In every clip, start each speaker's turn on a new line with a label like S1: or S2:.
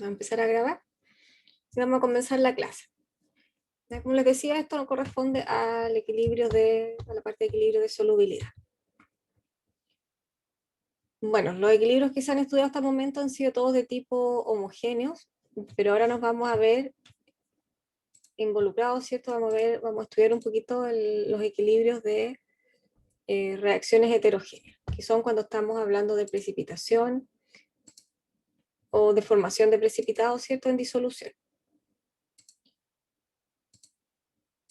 S1: Vamos a empezar a grabar y vamos a comenzar la clase. Ya, como les decía, esto no corresponde al equilibrio a la parte de equilibrio de solubilidad. Bueno, los equilibrios que se han estudiado hasta el momento han sido todos de tipo homogéneos, pero ahora nos vamos a ver involucrados, ¿cierto? Vamos a estudiar un poquito los equilibrios de reacciones heterogéneas, que son cuando estamos hablando de precipitación o de formación de precipitados, ¿cierto? En disolución.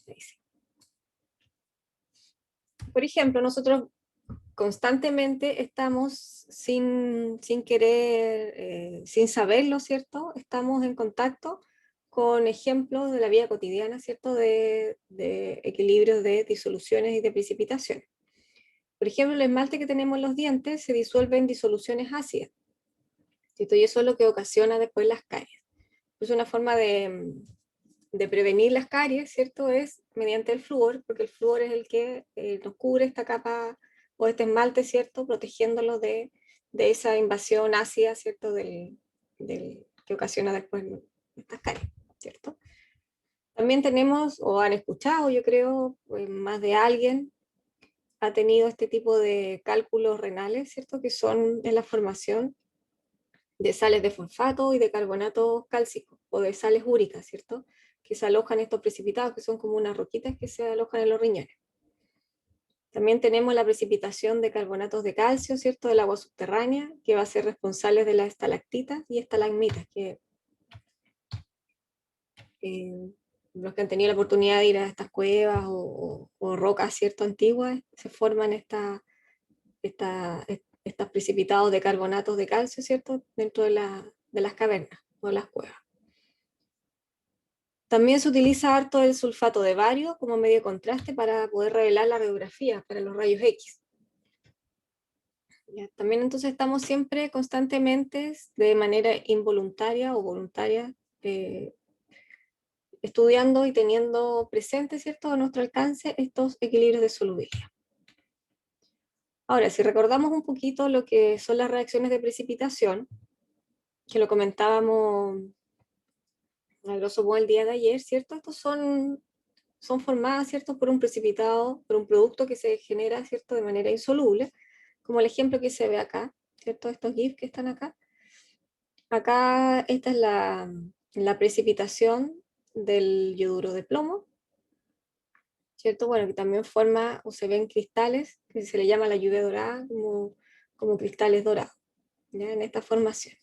S1: Ahí sí. Por ejemplo, nosotros constantemente estamos sin querer, sin saberlo, ¿cierto? Estamos en contacto con ejemplos de la vida cotidiana, ¿cierto? De equilibrios de disoluciones y de precipitación. Por ejemplo, el esmalte que tenemos en los dientes se disuelve en disoluciones ácidas, ¿cierto? Y eso es lo que ocasiona después las caries. Es una forma de prevenir las caries, ¿cierto? Es mediante el flúor, porque el flúor es el que nos cubre esta capa o este esmalte, ¿cierto? Protegiéndolo de esa invasión ácida, ¿cierto? Que ocasiona después estas caries, ¿cierto? También tenemos, o han escuchado, yo creo, pues más de alguien ha tenido este tipo de cálculos renales, ¿cierto? Que son en la formación de sales de fosfato y de carbonatos cálcicos, o de sales úricas, ¿cierto? Que se alojan estos precipitados, que son como unas roquitas que se alojan en los riñones. También tenemos la precipitación de carbonatos de calcio, ¿cierto? Del agua subterránea, que va a ser responsable de las estalactitas y estalagmitas, que los que han tenido la oportunidad de ir a estas cuevas o rocas, ¿cierto? Antiguas, se forman estos precipitados de carbonatos de calcio, ¿cierto? Dentro de las cavernas o las cuevas. También se utiliza harto el sulfato de bario como medio de contraste para poder revelar la radiografía para los rayos X. ¿Ya? También entonces estamos siempre constantemente, de manera involuntaria o voluntaria, estudiando y teniendo presente, ¿cierto?, a nuestro alcance estos equilibrios de solubilidad. Ahora, si recordamos un poquito lo que son las reacciones de precipitación, que lo comentábamos a grosso modo el día de ayer, ¿cierto? Estos son formadas, ¿cierto?, por un precipitado, por un producto que se genera, ¿cierto?, de manera insoluble, como el ejemplo que se ve acá, ¿cierto? Estos GIF que están acá. Acá esta es la precipitación del yoduro de plomo, ¿cierto? Bueno, que también forma o se ven cristales, que se le llama la lluvia dorada, como cristales dorados, ¿ya? En esta formación.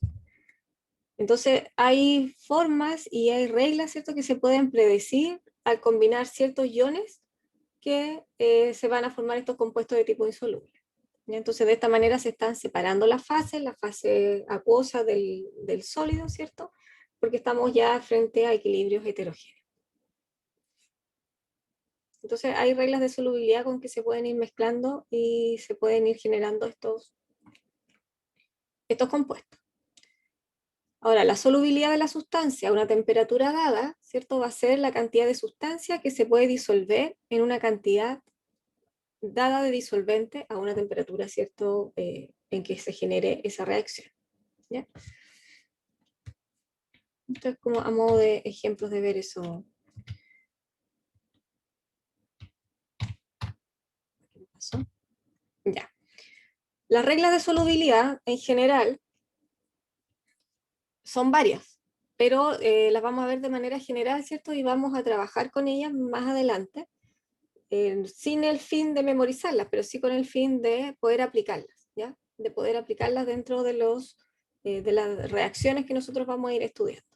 S1: Entonces, hay formas y hay reglas, ¿cierto?, que se pueden predecir al combinar ciertos iones que se van a formar estos compuestos de tipo insoluble. ¿Ya? Entonces, de esta manera se están separando la fase acuosa del sólido, ¿cierto? Porque estamos ya frente a equilibrios heterogéneos. Entonces, hay reglas de solubilidad con que se pueden ir mezclando y se pueden ir generando estos compuestos. Ahora, la solubilidad de la sustancia a una temperatura dada, ¿cierto?, va a ser la cantidad de sustancia que se puede disolver en una cantidad dada de disolvente a una temperatura, ¿cierto?, en que se genere esa reacción. ¿Ya? Esto es como a modo de ejemplos de ver eso. ¿Qué me pasó? Ya. Las reglas de solubilidad en general son varias, pero las vamos a ver de manera general, ¿cierto? Y vamos a trabajar con ellas más adelante, sin el fin de memorizarlas, pero sí con el fin de poder aplicarlas, ¿ya? De poder aplicarlas dentro de las reacciones que nosotros vamos a ir estudiando.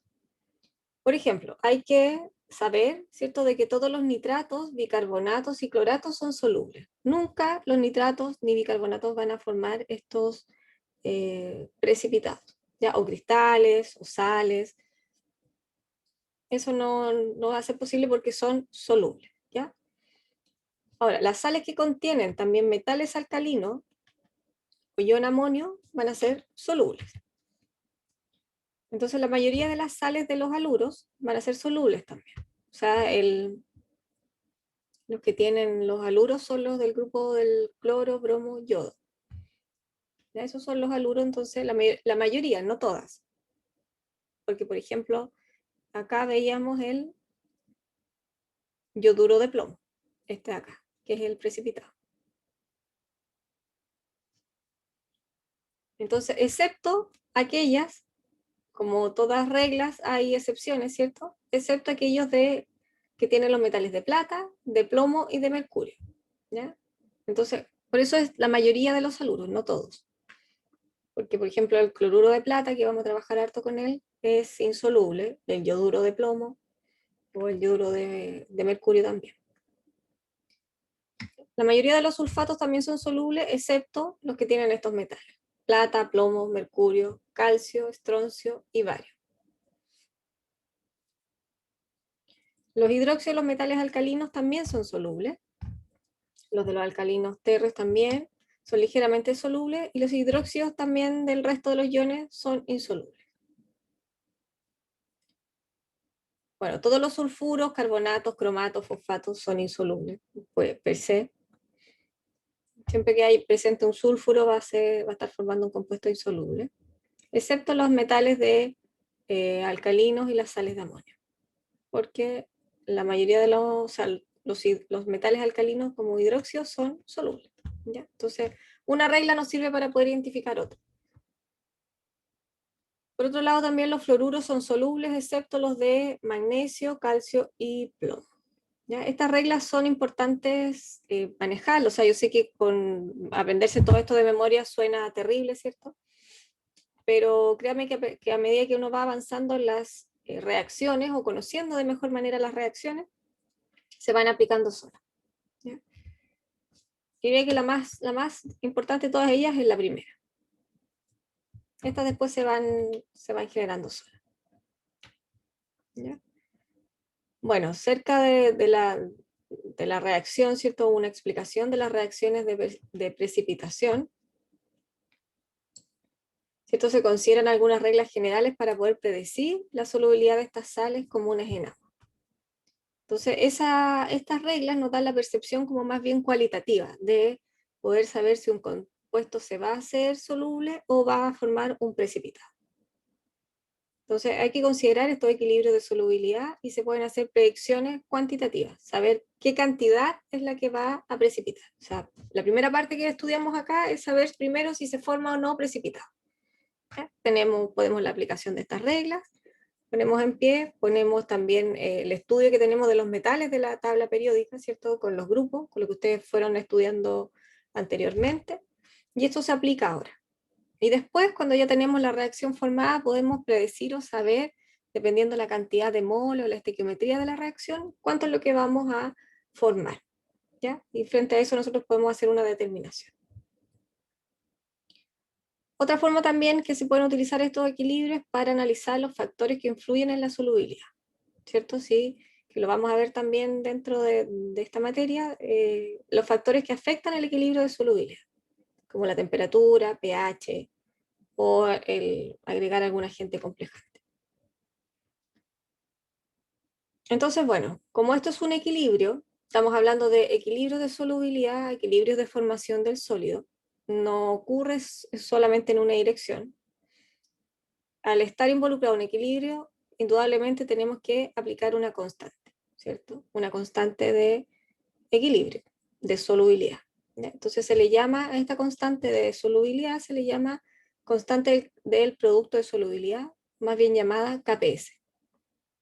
S1: Por ejemplo, hay que saber, ¿cierto?, de que todos los nitratos, bicarbonatos y cloratos son solubles. Nunca los nitratos ni bicarbonatos van a formar estos precipitados, ¿ya? O cristales, o sales. Eso no va a ser posible porque son solubles, ¿ya? Ahora, las sales que contienen también metales alcalinos o ion amonio van a ser solubles. Entonces, la mayoría de las sales de los haluros van a ser solubles también. O sea, los que tienen los haluros son los del grupo del cloro, bromo, yodo. ¿Ya? Esos son los haluros, entonces, la mayoría, no todas. porque por ejemplo, acá veíamos el yoduro de plomo, este de acá, que es el precipitado. Entonces, excepto aquellas, como todas reglas, hay excepciones, ¿cierto? Excepto aquellos que tienen los metales de plata, de plomo y de mercurio, ¿ya? Entonces, por eso es la mayoría de los saluros, no todos. Porque, por ejemplo, el cloruro de plata, que vamos a trabajar harto con él, es insoluble, el yoduro de plomo o el yoduro de mercurio también. La mayoría de los sulfatos también son solubles, excepto los que tienen estos metales: plata, plomo, mercurio, calcio, estroncio y bario. Los hidróxidos, los metales alcalinos, también son solubles. Los de los alcalinos terres también son ligeramente solubles, y los hidróxidos también del resto de los iones son insolubles. Bueno, todos los sulfuros, carbonatos, cromatos, fosfatos son insolubles, pues, per se. Siempre que hay presente un sulfuro va a estar formando un compuesto insoluble, excepto los metales alcalinos y las sales de amonio, porque la mayoría de los metales alcalinos como hidróxidos son solubles, ¿ya? Entonces, una regla nos sirve para poder identificar otra. Por otro lado, también los fluoruros son solubles, excepto los de magnesio, calcio y plomo, ¿ya? Estas reglas son importantes manejarlas. O sea, yo sé que con aprenderse todo esto de memoria suena terrible, ¿cierto? Pero créame que a medida que uno va avanzando en las reacciones o conociendo de mejor manera las reacciones, se van aplicando solas, ¿ya? Diría que la más importante de todas ellas es la primera. Estas después se van generando solas, ¿ya? Bueno, cerca de la reacción, ¿cierto? Una explicación de las reacciones de precipitación, ¿cierto? Se consideran algunas reglas generales para poder predecir la solubilidad de estas sales comunes en agua. Entonces, estas reglas nos dan la percepción como más bien cualitativa de poder saber si un compuesto se va a hacer soluble o va a formar un precipitado. Entonces, hay que considerar estos equilibrios de solubilidad y se pueden hacer predicciones cuantitativas, saber qué cantidad es la que va a precipitar. O sea, la primera parte que estudiamos acá es saber primero si se forma o no precipitado. Podemos la aplicación de estas reglas, ponemos en pie, ponemos también el estudio que tenemos de los metales de la tabla periódica, ¿cierto? Con los grupos, con lo que ustedes fueron estudiando anteriormente, y esto se aplica ahora. Y después, cuando ya tenemos la reacción formada, podemos predecir o saber, dependiendo de la cantidad de mol o la estequiometría de la reacción, cuánto es lo que vamos a formar, ¿ya? Y frente a eso nosotros podemos hacer una determinación. Otra forma también que se pueden utilizar estos equilibrios para analizar los factores que influyen en la solubilidad, ¿cierto? Sí, que lo vamos a ver también dentro de esta materia, los factores que afectan el equilibrio de solubilidad, como la temperatura, pH, o el agregar algún agente complejante. Entonces, bueno, como esto es un equilibrio, estamos hablando de equilibrios de solubilidad, equilibrios de formación del sólido, no ocurre solamente en una dirección. Al estar involucrado en equilibrio, indudablemente tenemos que aplicar una constante, ¿cierto? Una constante de equilibrio, de solubilidad, ¿ya? Entonces se le llama a esta constante de solubilidad, se le llama constante del producto de solubilidad, más bien llamada KPS,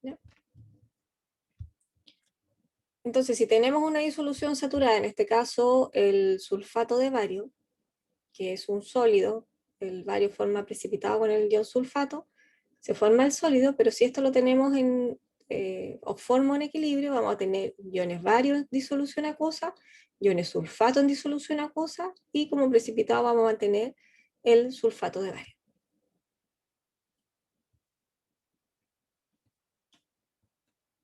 S1: ¿ya? Entonces, si tenemos una disolución saturada, en este caso el sulfato de bario, que es un sólido, el bario forma precipitado con el ion sulfato, se forma el sólido, pero si esto lo tenemos o forma en equilibrio, vamos a tener iones bario en disolución acuosa, iones sulfato en disolución acuosa, y como precipitado vamos a mantener el sulfato de bario.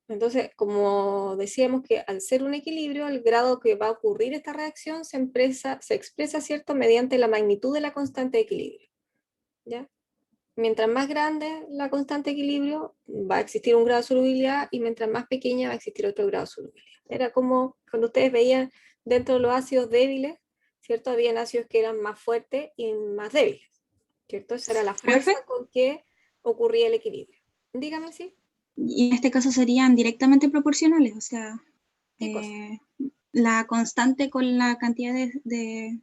S1: Entonces, como decíamos que al ser un equilibrio, el grado que va a ocurrir esta reacción se expresa, ¿cierto?, mediante la magnitud de la constante de equilibrio, ¿ya? Mientras más grande la constante de equilibrio, va a existir un grado de solubilidad, y mientras más pequeña va a existir otro grado de solubilidad. Era como cuando ustedes veían dentro de los ácidos débiles, ¿cierto? Habían ácidos que eran más fuertes y más débiles, ¿cierto? Esa era la fuerza con que ocurría el equilibrio. Dígame si.
S2: Y en este caso serían directamente proporcionales, o sea,
S1: ¿Qué cosa?
S2: la constante con la cantidad de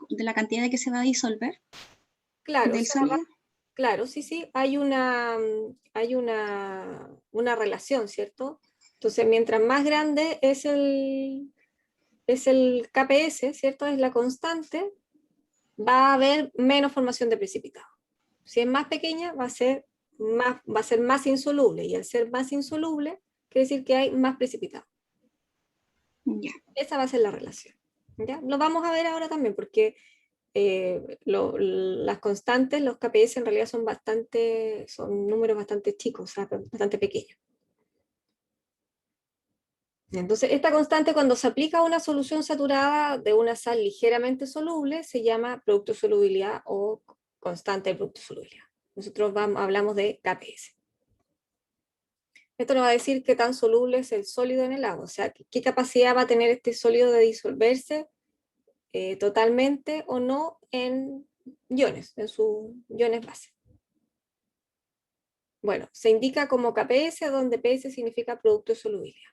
S2: la cantidad de que se va a disolver
S1: Claro, o
S2: del
S1: sea,
S2: sólido.
S1: claro, sí, sí, hay una relación, ¿cierto? Entonces, mientras más grande es el KPS, ¿cierto? Es la constante, va a haber menos formación de precipitado. Si es más pequeña, va a ser más insoluble, y al ser más insoluble, quiere decir que hay más precipitado.
S2: Ya.
S1: Esa va a ser la relación. ¿Ya? Lo vamos a ver ahora también, porque las constantes, los KPS en realidad son números bastante chicos, o sea, bastante pequeños. Entonces, esta constante cuando se aplica a una solución saturada de una sal ligeramente soluble se llama producto de solubilidad o constante de producto de solubilidad. Nosotros hablamos de KPS. Esto nos va a decir qué tan soluble es el sólido en el agua, o sea, qué capacidad va a tener este sólido de disolverse totalmente o no en iones, en sus iones base. Bueno, se indica como KPS, donde PS significa producto de solubilidad.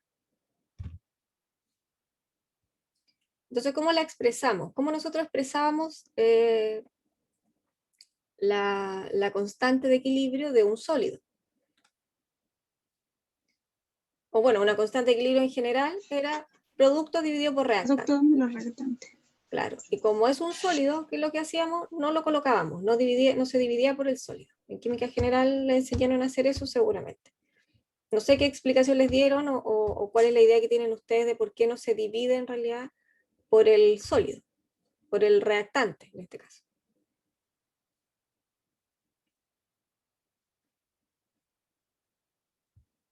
S1: Entonces, ¿cómo la expresamos? ¿Cómo nosotros expresábamos la constante de equilibrio de un sólido? O bueno, una constante de equilibrio en general era producto dividido por reactante.
S2: Producto de los reactantes.
S1: Claro, y como es un sólido, ¿qué es lo que hacíamos? No lo colocábamos, no se dividía por el sólido. En química general le enseñaron a hacer eso seguramente. No sé qué explicación les dieron o cuál es la idea que tienen ustedes de por qué no se divide en realidad por el sólido, por el reactante en este caso.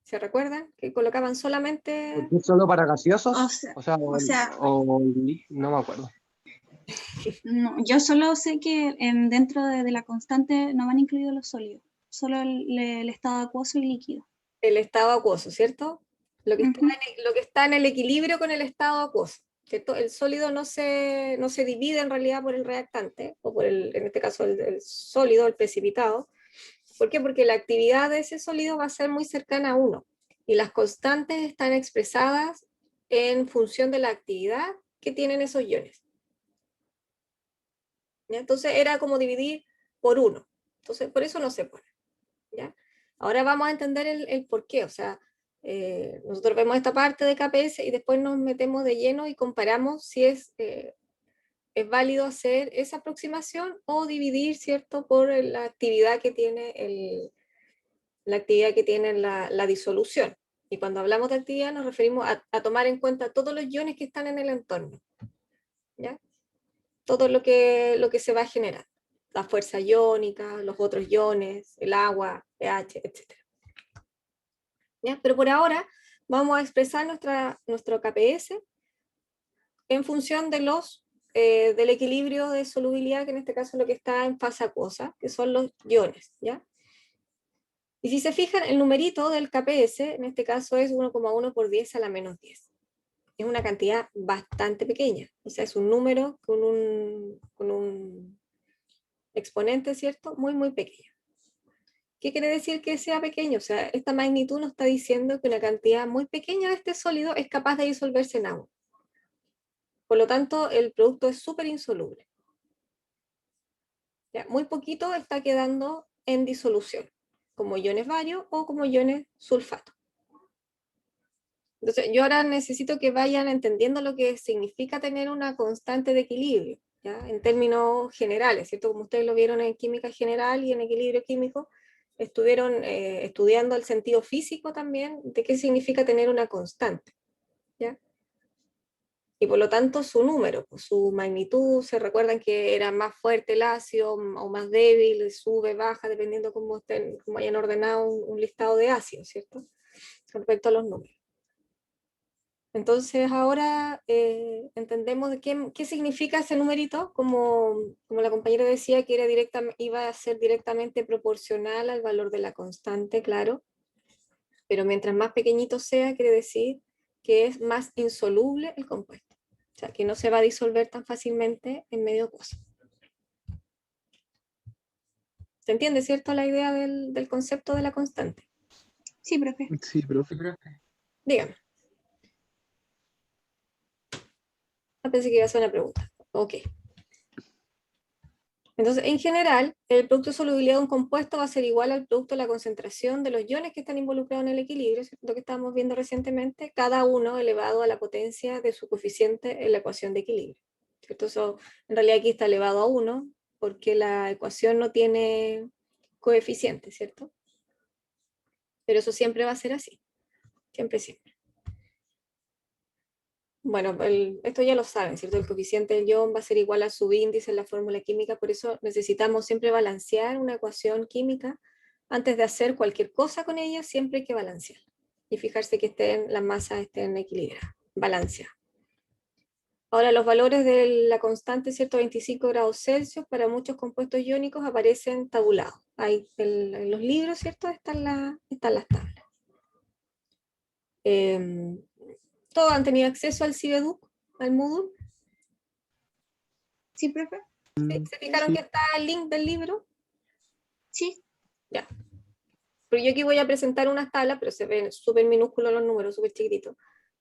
S1: ¿Se recuerdan? Que colocaban solamente...
S3: ¿Es solo para
S2: O
S3: gaseosos?
S2: sea,
S3: O sea,
S2: o sea,
S3: no me acuerdo.
S2: no, yo solo sé que dentro de la constante no van incluidos los sólidos, solo el estado acuoso y líquido.
S1: El estado acuoso, ¿cierto? Lo que está
S2: Ujú.
S1: lo que está en el equilibrio con el estado acuoso, ¿cierto? El sólido no se divide en realidad por el reactante, o en este caso el sólido, el precipitado. ¿Por qué? Porque la actividad de ese sólido va a ser muy cercana a 1, y las constantes están expresadas en función de la actividad que tienen esos iones. ¿Ya? Entonces era como dividir por 1. Entonces, por eso no se pone. ¿Ya? Ahora vamos a entender el por qué. O sea, nosotros vemos esta parte de KPS y después nos metemos de lleno y comparamos si es válido hacer esa aproximación o dividir, ¿cierto?, por la actividad que tiene la disolución. Y cuando hablamos de actividad nos referimos a tomar en cuenta todos los iones que están en el entorno. ¿Ya? Todo lo que se va a generar. La fuerza iónica, los otros iones, el agua, pH, etc. ¿Ya? Pero por ahora vamos a expresar nuestro KPS en función del equilibrio de solubilidad, que en este caso es lo que está en fase acuosa, que son los iones. ¿Ya? Y si se fijan, el numerito del KPS, en este caso es 1,1 por 10 a la menos 10. Es una cantidad bastante pequeña, o sea, es un número con un exponente, ¿cierto? Muy, muy pequeño. ¿Qué quiere decir que sea pequeño? O sea, esta magnitud nos está diciendo que una cantidad muy pequeña de este sólido es capaz de disolverse en agua. Por lo tanto, el producto es súper insoluble. ¿Ya? Muy poquito está quedando en disolución, como iones bario o como iones sulfato. Entonces, yo ahora necesito que vayan entendiendo lo que significa tener una constante de equilibrio, ¿ya? En términos generales, ¿cierto? Como ustedes lo vieron en química general y en equilibrio químico, estuvieron estudiando el sentido físico también de qué significa tener una constante, ¿ya? Y por lo tanto su número, pues, su magnitud, se recuerdan que era más fuerte el ácido o más débil, sube, baja, dependiendo cómo hayan ordenado un listado de ácidos, ¿cierto? Con respecto a los números. Entonces ahora entendemos de qué significa ese numerito, como la compañera decía, que iba a ser directamente proporcional al valor de la constante, claro, pero mientras más pequeñito sea, quiere decir que es más insoluble el compuesto, o sea, que no se va a disolver tan fácilmente en medio acuoso. ¿Se entiende, cierto, la idea del concepto de la constante?
S2: Sí, profe.
S3: Sí, profe.
S1: Dígame. Pensé que iba a hacer una pregunta. Ok. Entonces, en general, el producto de solubilidad de un compuesto va a ser igual al producto de la concentración de los iones que están involucrados en el equilibrio, lo que estábamos viendo recientemente, cada uno elevado a la potencia de su coeficiente en la ecuación de equilibrio. ¿Cierto? Eso, en realidad aquí está elevado a 1, porque la ecuación no tiene coeficiente, ¿cierto? Pero eso siempre va a ser así. Siempre, siempre. Bueno, esto ya lo saben, ¿cierto? El coeficiente del ion va a ser igual a su índice en la fórmula química, por eso necesitamos siempre balancear una ecuación química. Antes de hacer cualquier cosa con ella, siempre hay que balancear. Y fijarse que las masas estén equilibradas, balanceadas. Ahora, los valores de la constante, ¿cierto? 25 grados Celsius, para muchos compuestos iónicos aparecen tabulados. Ahí en los libros, ¿cierto? Están las tablas. ¿Todos han tenido acceso al Cibeduc, al Moodle?
S2: Sí, profe.
S1: ¿Sí? ¿Se fijaron
S3: Sí.
S1: que está el link del libro?
S2: Sí.
S1: Ya. Pero yo aquí voy a presentar unas tablas, pero se ven súper minúsculos los números, súper chiquititos.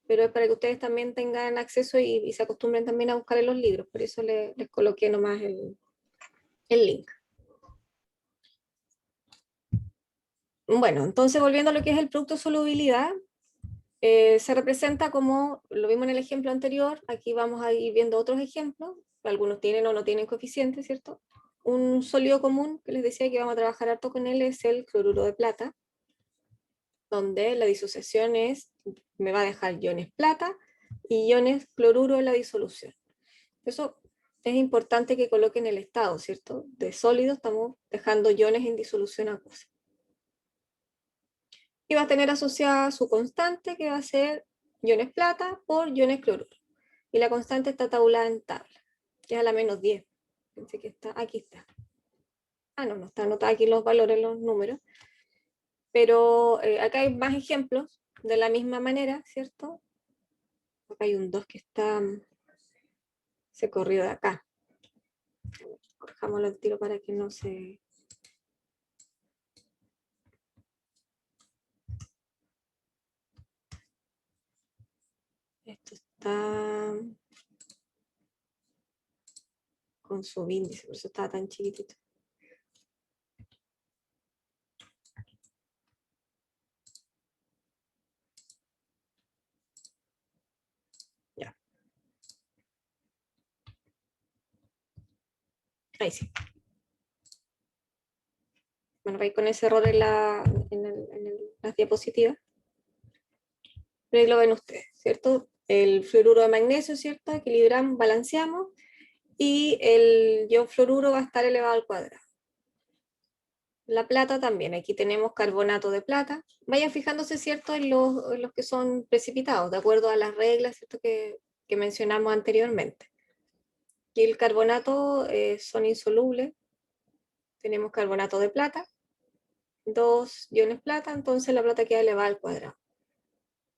S1: Pero es para que ustedes también tengan acceso y se acostumbren también a buscar en los libros. Por eso les coloqué nomás el link. Bueno, entonces volviendo a lo que es el producto de solubilidad, se representa como, lo vimos en el ejemplo anterior, aquí vamos a ir viendo otros ejemplos, algunos tienen o no tienen coeficiente, ¿cierto? Un sólido común que les decía que vamos a trabajar harto con él es el cloruro de plata, donde la disociación me va a dejar iones plata y iones cloruro en la disolución. Eso es importante que coloquen el estado, ¿cierto? De sólido estamos dejando iones en disolución acuosa. Y va a tener asociada su constante, que va a ser iones plata por iones cloruro. Y la constante está tabulada en tabla, que es a la menos 10. Pensé que está, aquí está. Ah, no está anotada aquí los valores, los números. Pero acá hay más ejemplos de la misma manera, ¿cierto? Acá hay un 2 que se corrió de acá. Corjámoslo al tiro para que no se... Esto está con subíndice, por eso estaba tan chiquitito. Ya. Ahí sí. Bueno, vais con ese error en las diapositivas. Pero ahí lo ven ustedes, ¿cierto? El fluoruro de magnesio, ¿cierto? Equilibramos, balanceamos. Y el ion fluoruro va a estar elevado al cuadrado. La plata también, aquí tenemos carbonato de plata. Vayan fijándose, ¿cierto?, en los que son precipitados, de acuerdo a las reglas, ¿cierto?, que mencionamos anteriormente. Y el carbonato son insolubles. Tenemos carbonato de plata, 2 iones plata, entonces la plata queda elevada al cuadrado.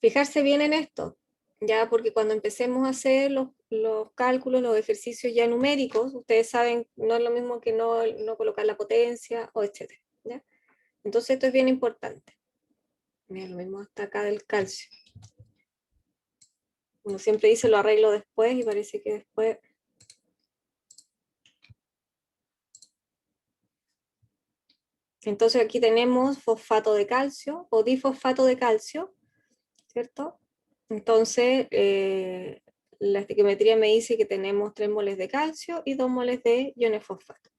S1: Fijarse bien en esto, ya, porque cuando empecemos a hacer los cálculos, los ejercicios ya numéricos, ustedes saben, no es lo mismo que no colocar la potencia, o etcétera, ¿ya? Entonces esto es bien importante. Mira, lo mismo hasta acá del calcio. Uno siempre dice lo arreglo después y parece que después... Entonces aquí tenemos fosfato de calcio o difosfato de calcio, ¿cierto? Entonces la estequiometría me dice que tenemos 3 moles de calcio y 2 moles de iones fosfato.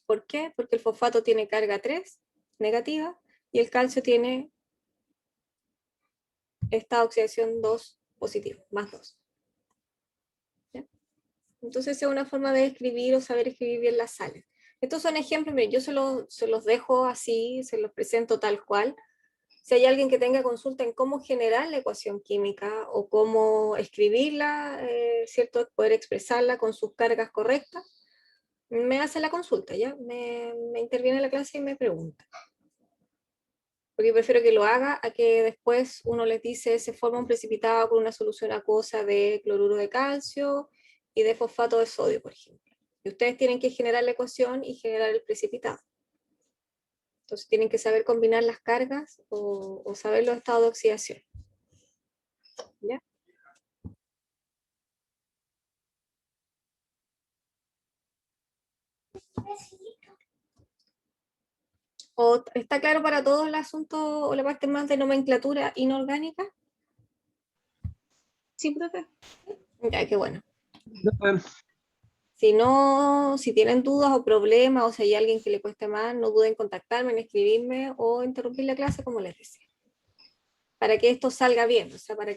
S1: ¿Por qué? Porque el fosfato tiene carga 3 negativa y el calcio tiene esta oxidación 2 positiva, más 2. ¿Ya? Entonces es una forma de escribir o saber escribir bien las sales. Estos son ejemplos, miren, yo se los dejo así, se los presento tal cual. Si hay alguien que tenga consulta en cómo generar la ecuación química o cómo escribirla, ¿cierto? Poder expresarla con sus cargas correctas, me hace la consulta, ¿ya? Me interviene en la clase y me pregunta. Porque prefiero que lo haga a que después uno les dice se forma un precipitado con una solución acuosa de cloruro de calcio y de fosfato de sodio, por ejemplo. Y ustedes tienen que generar la ecuación y generar el precipitado. Entonces tienen que saber combinar las cargas o saber los estados de oxidación. ¿Ya? ¿O está claro para todos el asunto o la parte más de nomenclatura inorgánica?
S2: Sí, profe.
S1: Ya, qué bueno.
S3: Bueno,
S1: Si no, si tienen dudas o problemas, o si hay alguien que le cueste más, no duden en contactarme, en escribirme o interrumpir la clase, como les decía. Para que esto salga bien, o sea, para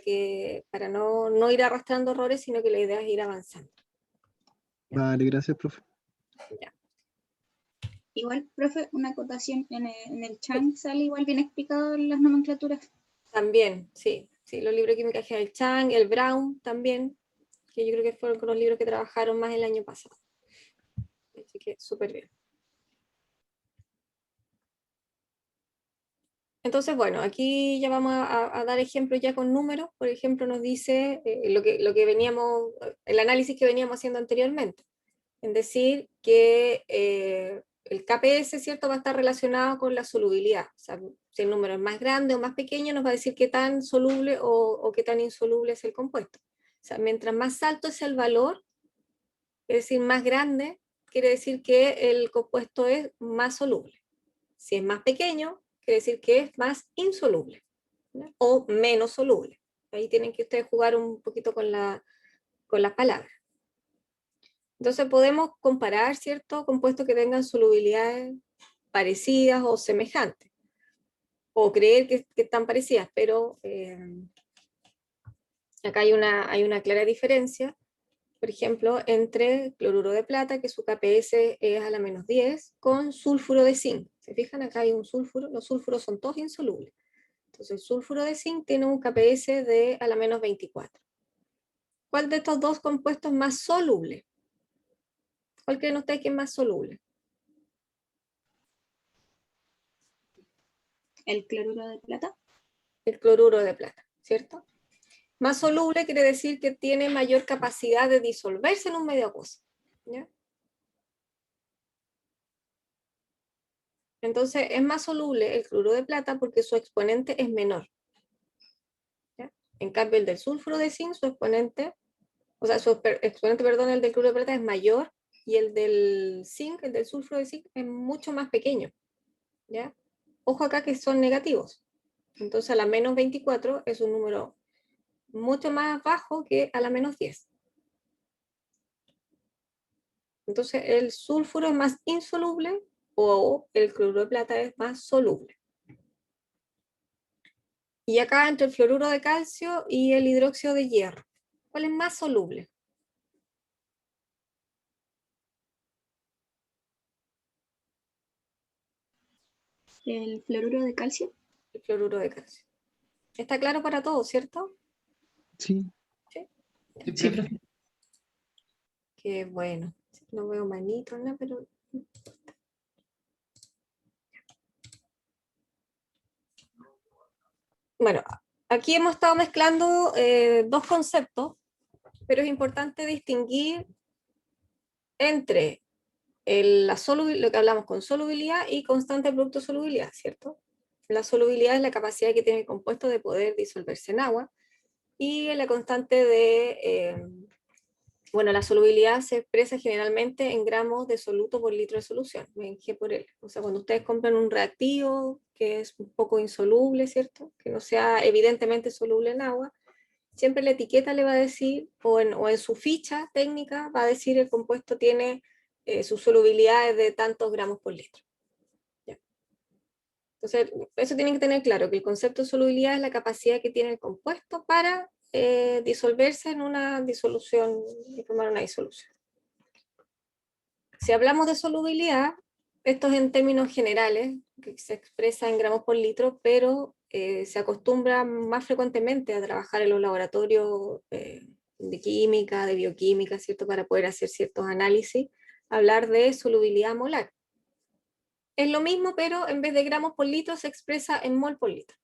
S1: no ir arrastrando errores, sino que la idea es ir avanzando.
S3: vale, gracias, profe.
S1: Ya.
S2: Igual, profe, una acotación en el chat sale igual bien explicado las nomenclaturas.
S1: También, sí, los libros de química general Chang, el Brown también, que yo creo que fueron con los libros que trabajaron más el año pasado. Así que súper bien. Entonces, bueno, aquí ya vamos a dar ejemplos ya con números. Por ejemplo, nos dice lo que veníamos, el análisis que veníamos haciendo anteriormente, en decir que el KPS, ¿cierto?, va a estar relacionado con la solubilidad. O sea, si el número es más grande o más pequeño, nos va a decir qué tan soluble o qué tan insoluble es el compuesto. O sea, mientras más alto es el valor, es decir, más grande, quiere decir que el compuesto es más soluble. Si es más pequeño, quiere decir que es más insoluble, ¿no? O menos soluble. Ahí tienen que ustedes jugar un poquito con las palabras. Entonces podemos comparar, ¿cierto?, compuestos que tengan solubilidades parecidas o semejantes, o creer que están parecidas, pero acá hay una clara diferencia, por ejemplo, entre cloruro de plata, que su KPS es a la -10, con sulfuro de zinc. ¿Se fijan? Acá hay un sulfuro, los sulfuros son todos insolubles. Entonces el sulfuro de zinc tiene un KPS de a la -24. ¿Cuál de estos dos compuestos es más soluble? ¿Cuál creen ustedes que es más soluble?
S2: El cloruro de plata.
S1: El cloruro de plata, ¿cierto? Más soluble quiere decir que tiene mayor capacidad de disolverse en un medio acuoso, ¿ya? Entonces es más soluble el cloruro de plata porque su exponente es menor, ¿ya? En cambio el del sulfuro de zinc, su exponente, o sea, su exponente, perdón, el del cloruro de plata es mayor, y el del zinc, el del sulfuro de zinc, es mucho más pequeño, ¿ya? Ojo acá que son negativos. Entonces a la -24 es un número mucho más bajo que a la -10. Entonces el sulfuro es más insoluble o el cloruro de plata es más soluble. Y acá entre el fluoruro de calcio y el hidróxido de hierro, ¿cuál es más soluble?
S2: El fluoruro de calcio.
S1: El fluoruro de calcio. Está claro para todos, ¿cierto?
S3: Sí.
S1: Sí.
S3: Sí, profe.
S1: Qué bueno. No veo manitos, ¿no? Pero... Bueno, aquí hemos estado mezclando dos conceptos, pero es importante distinguir entre lo que hablamos con solubilidad y constante producto de solubilidad, ¿cierto? La solubilidad es la capacidad que tiene el compuesto de poder disolverse en agua, y la constante bueno, la solubilidad se expresa generalmente en gramos de soluto por litro de solución, en G por L. O sea, cuando ustedes compran un reactivo que es un poco insoluble, ¿cierto?, que no sea evidentemente soluble en agua, siempre la etiqueta le va a decir, o en su ficha técnica, va a decir el compuesto tiene su solubilidad es de tantos gramos por litro. ¿Ya? Entonces, eso tienen que tener claro, que el concepto de solubilidad es la capacidad que tiene el compuesto para disolverse en una disolución y formar una disolución. Si hablamos de solubilidad, esto es en términos generales, que se expresa en gramos por litro, pero se acostumbra más frecuentemente a trabajar en los laboratorios de química, de bioquímica, ¿cierto?, para poder hacer ciertos análisis, hablar de solubilidad molar. Es lo mismo, pero en vez de gramos por litro se expresa en mol por litro.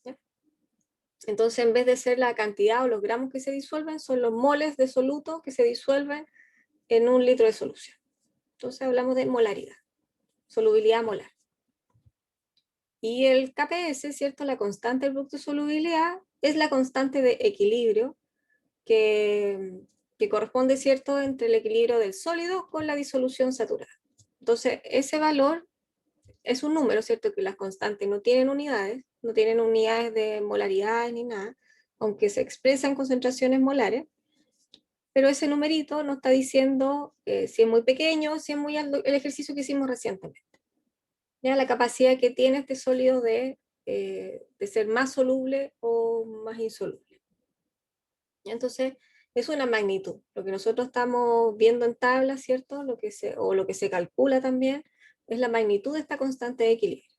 S1: ¿Ya? Entonces, en vez de ser la cantidad o los gramos que se disuelven, son los moles de soluto que se disuelven en 1 litro de solución. Entonces hablamos de molaridad, solubilidad molar. Y el KPS, ¿cierto? La constante del producto de solubilidad es la constante de equilibrio que corresponde, ¿cierto?, entre el equilibrio del sólido con la disolución saturada. Entonces, ese valor es un número, ¿cierto?, que las constantes no tienen unidades de molaridad ni nada, aunque se expresan concentraciones molares, pero ese numerito nos está diciendo si es muy pequeño, si es muy alto, el ejercicio que hicimos recientemente. ¿Ya? La capacidad que tiene este sólido de ser más soluble o más insoluble. Entonces, es una magnitud. Lo que nosotros estamos viendo en tabla, ¿cierto? Lo que se calcula también, es la magnitud de esta constante de equilibrio.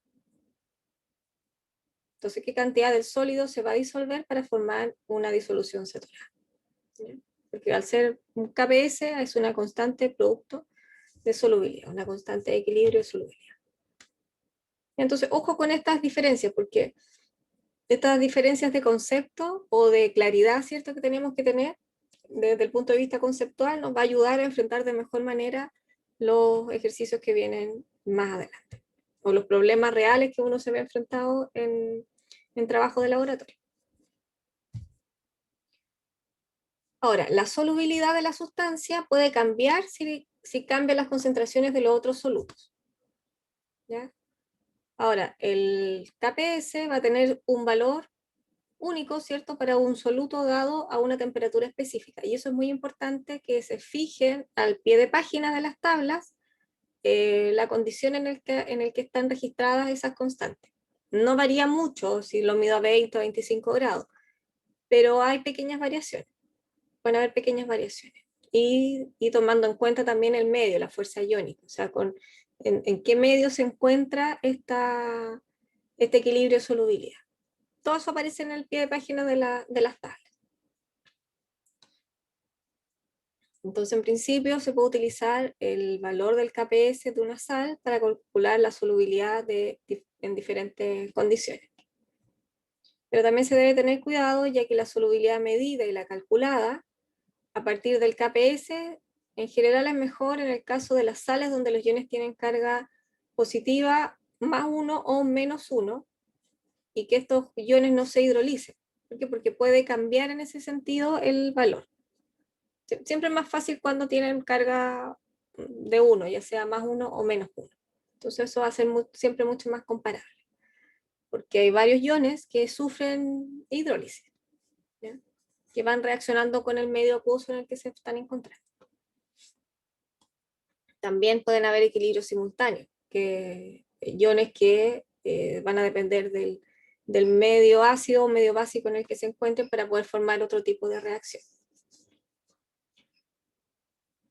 S1: Entonces, ¿qué cantidad del sólido se va a disolver para formar una disolución saturada? ¿Ya? Porque al ser un KPS es una constante producto de solubilidad, una constante de equilibrio de solubilidad. Entonces, ojo con estas diferencias, porque estas diferencias de concepto o de claridad, ¿cierto?, que tenemos que tener desde el punto de vista conceptual, nos va a ayudar a enfrentar de mejor manera los ejercicios que vienen más adelante, o los problemas reales que uno se ve enfrentado en trabajo de laboratorio. Ahora, la solubilidad de la sustancia puede cambiar si cambian las concentraciones de los otros solutos. ¿Ya? Ahora, el KPS va a tener un valor único, ¿cierto?, para un soluto dado a una temperatura específica. Y eso es muy importante que se fijen al pie de página de las tablas la condición en el que están registradas esas constantes. No varía mucho si lo mido a 20 o 25 grados, pero hay pequeñas variaciones. Pueden haber pequeñas variaciones. Y tomando en cuenta también el medio, la fuerza iónica, o sea, en qué medio se encuentra este equilibrio de solubilidad. Todo eso aparece en el pie de página de las tablas. Entonces, en principio, se puede utilizar el valor del KPS de una sal para calcular la solubilidad en diferentes condiciones. Pero también se debe tener cuidado, ya que la solubilidad medida y la calculada a partir del KPS, en general es mejor en el caso de las sales donde los iones tienen carga positiva +1 o -1, y que estos iones no se hidrolicen. ¿Por qué? Porque puede cambiar en ese sentido el valor. Siempre es más fácil cuando tienen carga de 1, ya sea +1 o -1. Entonces eso va a ser siempre mucho más comparable, porque hay varios iones que sufren hidrólisis, ¿ya?, que van reaccionando con el medio acuoso en el que se están encontrando. También pueden haber equilibrios simultáneos, iones que van a depender del medio ácido o medio básico en el que se encuentren para poder formar otro tipo de reacción.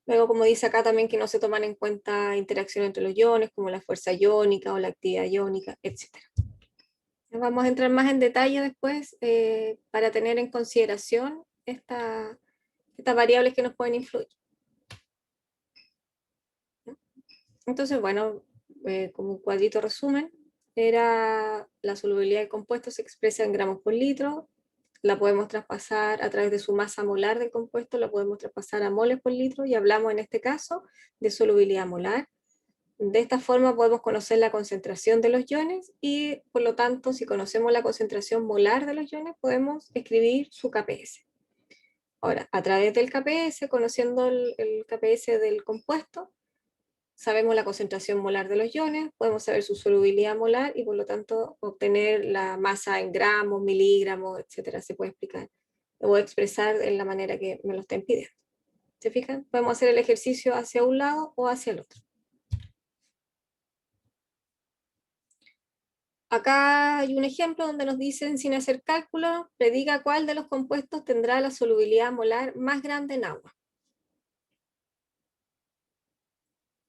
S1: Luego, como dice acá también, que no se toman en cuenta interacciones entre los iones, como la fuerza iónica o la actividad iónica, etc. Vamos a entrar más en detalle después para tener en consideración estas variables que nos pueden influir. Entonces, bueno, como un cuadrito resumen, la solubilidad de compuestos se expresa en gramos por litro, la podemos traspasar a través de su masa molar del compuesto, la podemos traspasar a moles por litro, y hablamos en este caso de solubilidad molar. De esta forma podemos conocer la concentración de los iones y, por lo tanto, si conocemos la concentración molar de los iones, podemos escribir su KPS. Ahora, a través del KPS, conociendo el KPS del compuesto, sabemos la concentración molar de los iones, podemos saber su solubilidad molar y, por lo tanto, obtener la masa en gramos, miligramos, etcétera. Se puede explicar o expresar en la manera que me lo estén pidiendo. ¿Se fijan? Podemos hacer el ejercicio hacia un lado o hacia el otro. Acá hay un ejemplo donde nos dicen, sin hacer cálculo, prediga cuál de los compuestos tendrá la solubilidad molar más grande en agua.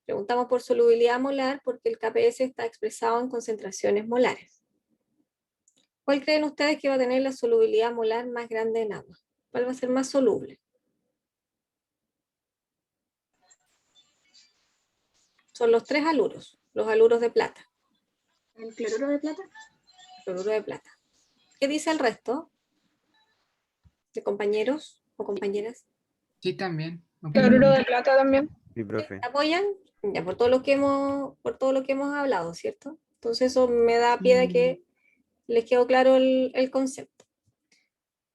S1: Preguntamos por solubilidad molar porque el KPS está expresado en concentraciones molares. ¿Cuál creen ustedes que va a tener la solubilidad molar más grande en agua? ¿Cuál va a ser más soluble? Son los 3 haluros, los haluros de plata.
S2: ¿El cloruro de plata?
S1: Cloruro de plata. ¿Qué dice el resto de compañeros o compañeras?
S4: Sí, también. Cloruro de plata también.
S5: Sí, profe.
S1: ¿Apoyan? Ya, por todo lo que hemos hablado, ¿cierto? Entonces eso me da pie de que les quedó claro el concepto.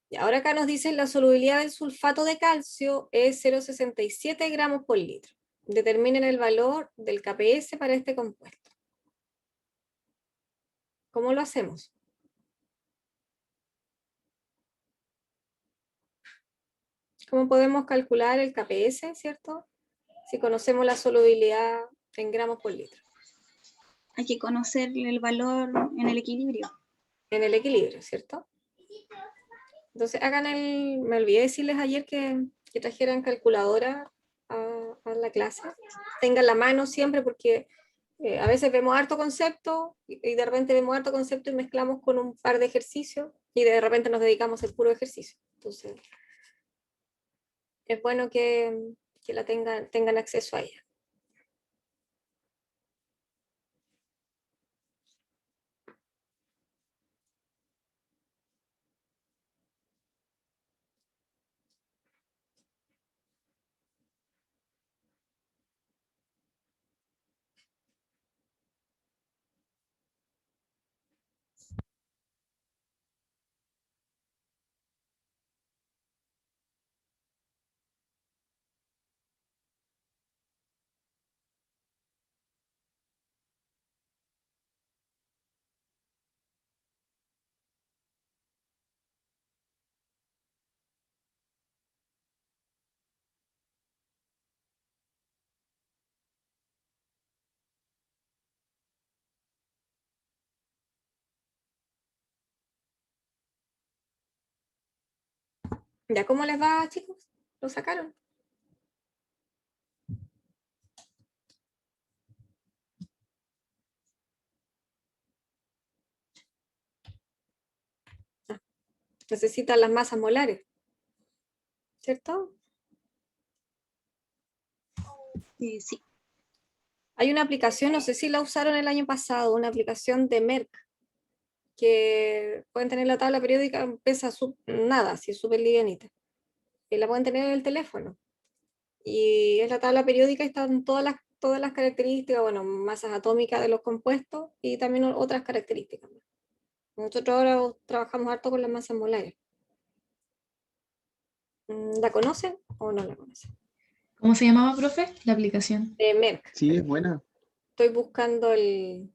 S1: Y ahora acá nos dicen la solubilidad del sulfato de calcio es 0,67 gramos por litro. Determinen el valor del KPS para este compuesto. ¿Cómo lo hacemos? ¿Cómo podemos calcular el KPS, cierto? Si conocemos la solubilidad en gramos por litro.
S2: Hay que conocer el valor en el equilibrio.
S1: En el equilibrio, ¿cierto? Entonces hagan me olvidé decirles ayer que trajeran calculadora a la clase. Tengan la mano siempre porque a veces vemos harto concepto y de repente vemos harto concepto y mezclamos con un par de ejercicios y de repente nos dedicamos al puro ejercicio. Entonces es bueno que la tengan acceso a ella. ¿Ya cómo les va, chicos? ¿Lo sacaron? Necesitan las masas molares, ¿cierto?
S2: Sí.
S1: Hay una aplicación, no sé si la usaron el año pasado, una aplicación de Merck, que pueden tener la tabla periódica, pesa nada, así es súper livianita. Y la pueden tener en el teléfono. Y es la tabla periódica y están todas las características, bueno, masas atómicas de los compuestos y también otras características. Nosotros ahora trabajamos harto con las masas molares. ¿La conocen o no la conocen?
S6: ¿Cómo se llamaba, profe? La aplicación.
S1: De Merck.
S3: Sí, es buena.
S1: Estoy buscando el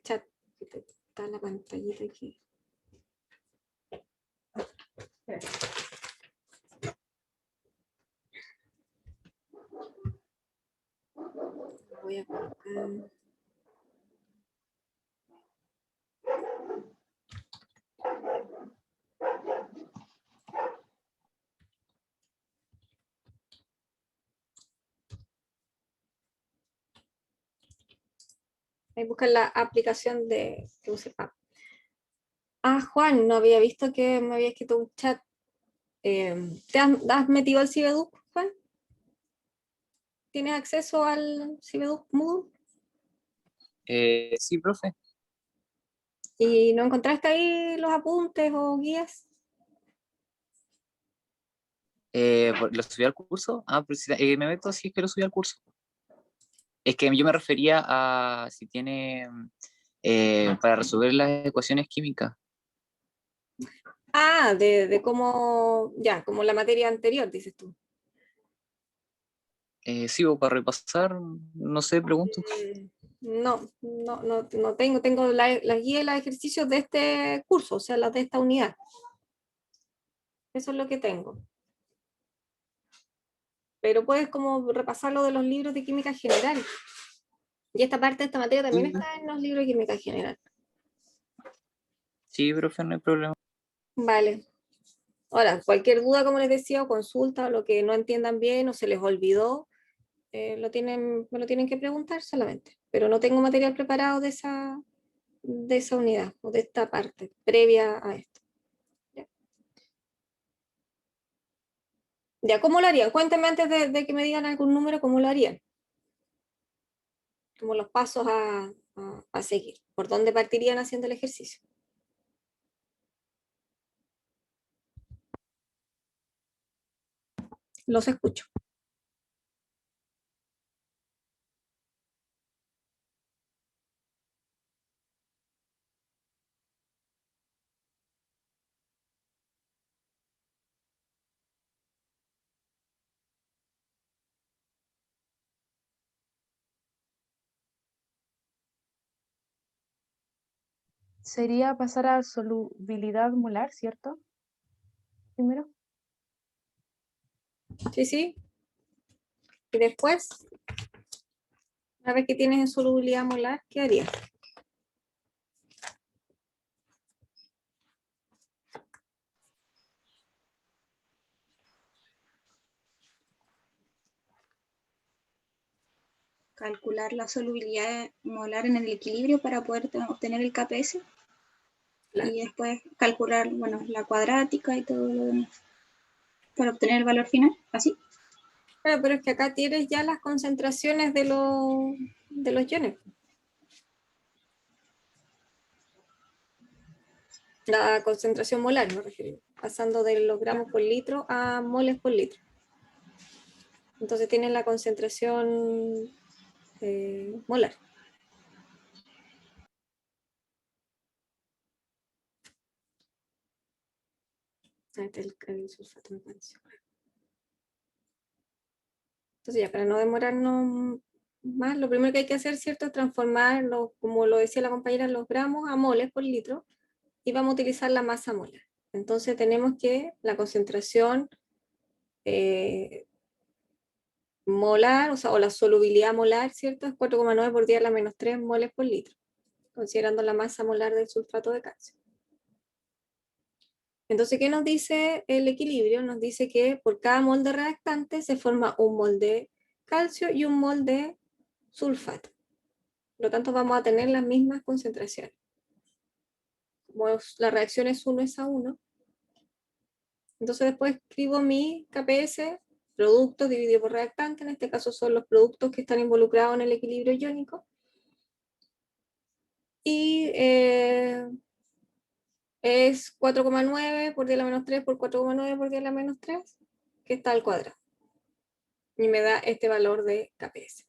S1: chat. Está en la pantallita aquí. Voy a colocar. Voy a buscar la aplicación que use PAP. Juan, no había visto que me había escrito un chat. ¿Te has metido al Cibeduc, Juan? ¿Tienes acceso al Cibeduc Moodle?
S7: Sí, profe.
S1: ¿Y no encontraste ahí los apuntes o guías?
S7: ¿Lo subí al curso? Pero si, me meto si es que lo subí al curso. Es que yo me refería a si tiene para resolver las ecuaciones químicas.
S1: De cómo, ya, como la materia anterior, dices tú.
S7: Sí, o para repasar, no sé, pregunto.
S1: No tengo la guía y los ejercicios de este curso, o sea, las de esta unidad. Eso es lo que tengo. Pero puedes como repasar lo de los libros de química general. Y esta parte de esta materia también está en los libros de química general.
S7: Sí, profe, no hay problema.
S1: Vale. Ahora, cualquier duda, como les decía, o consulta, o lo que no entiendan bien o se les olvidó, me lo tienen que preguntar solamente. Pero no tengo material preparado de esa unidad o de esta parte previa a esto. Ya, ¿cómo lo harían? Cuéntenme antes de que me digan algún número, ¿cómo lo harían? Como los pasos a seguir. ¿Por dónde partirían haciendo el ejercicio? Los escucho.
S4: sería pasar a solubilidad molar, ¿cierto? Primero.
S1: Sí, sí. Y después, una vez que tienes en solubilidad molar, ¿qué harías?
S2: Calcular la solubilidad molar en el equilibrio para poder obtener el KPS.
S1: Claro.
S2: Y después calcular, bueno, la cuadrática y todo lo demás para obtener el valor final, así.
S1: Claro, pero es que acá tienes ya las concentraciones de los iones. La concentración molar, me refiero, pasando de los gramos por litro a moles por litro. Entonces tienes la concentración molar. Ahí está el sulfato de calcio. Entonces ya, para no demorarnos más, lo primero que hay que hacer, ¿cierto?, es transformarlo, como lo decía la compañera, los gramos a moles por litro, y vamos a utilizar la masa molar. Entonces tenemos que la concentración molar, o la solubilidad molar, ¿cierto?, es 4,9 por 10 a la menos 3 moles por litro, considerando la masa molar del sulfato de calcio. Entonces, ¿qué nos dice el equilibrio? Nos dice que por cada mol de reactante se forma un mol de calcio y un mol de sulfato. Por lo tanto, vamos a tener las mismas concentraciones. Como la reacción es 1:1, entonces después escribo mi KPS, productos dividido por reactante, en este caso son los productos que están involucrados en el equilibrio iónico. Y es 4,9 por 10 a la menos 3 por 4,9 por 10 a la menos 3, que está al cuadrado. Y me da este valor de KPS.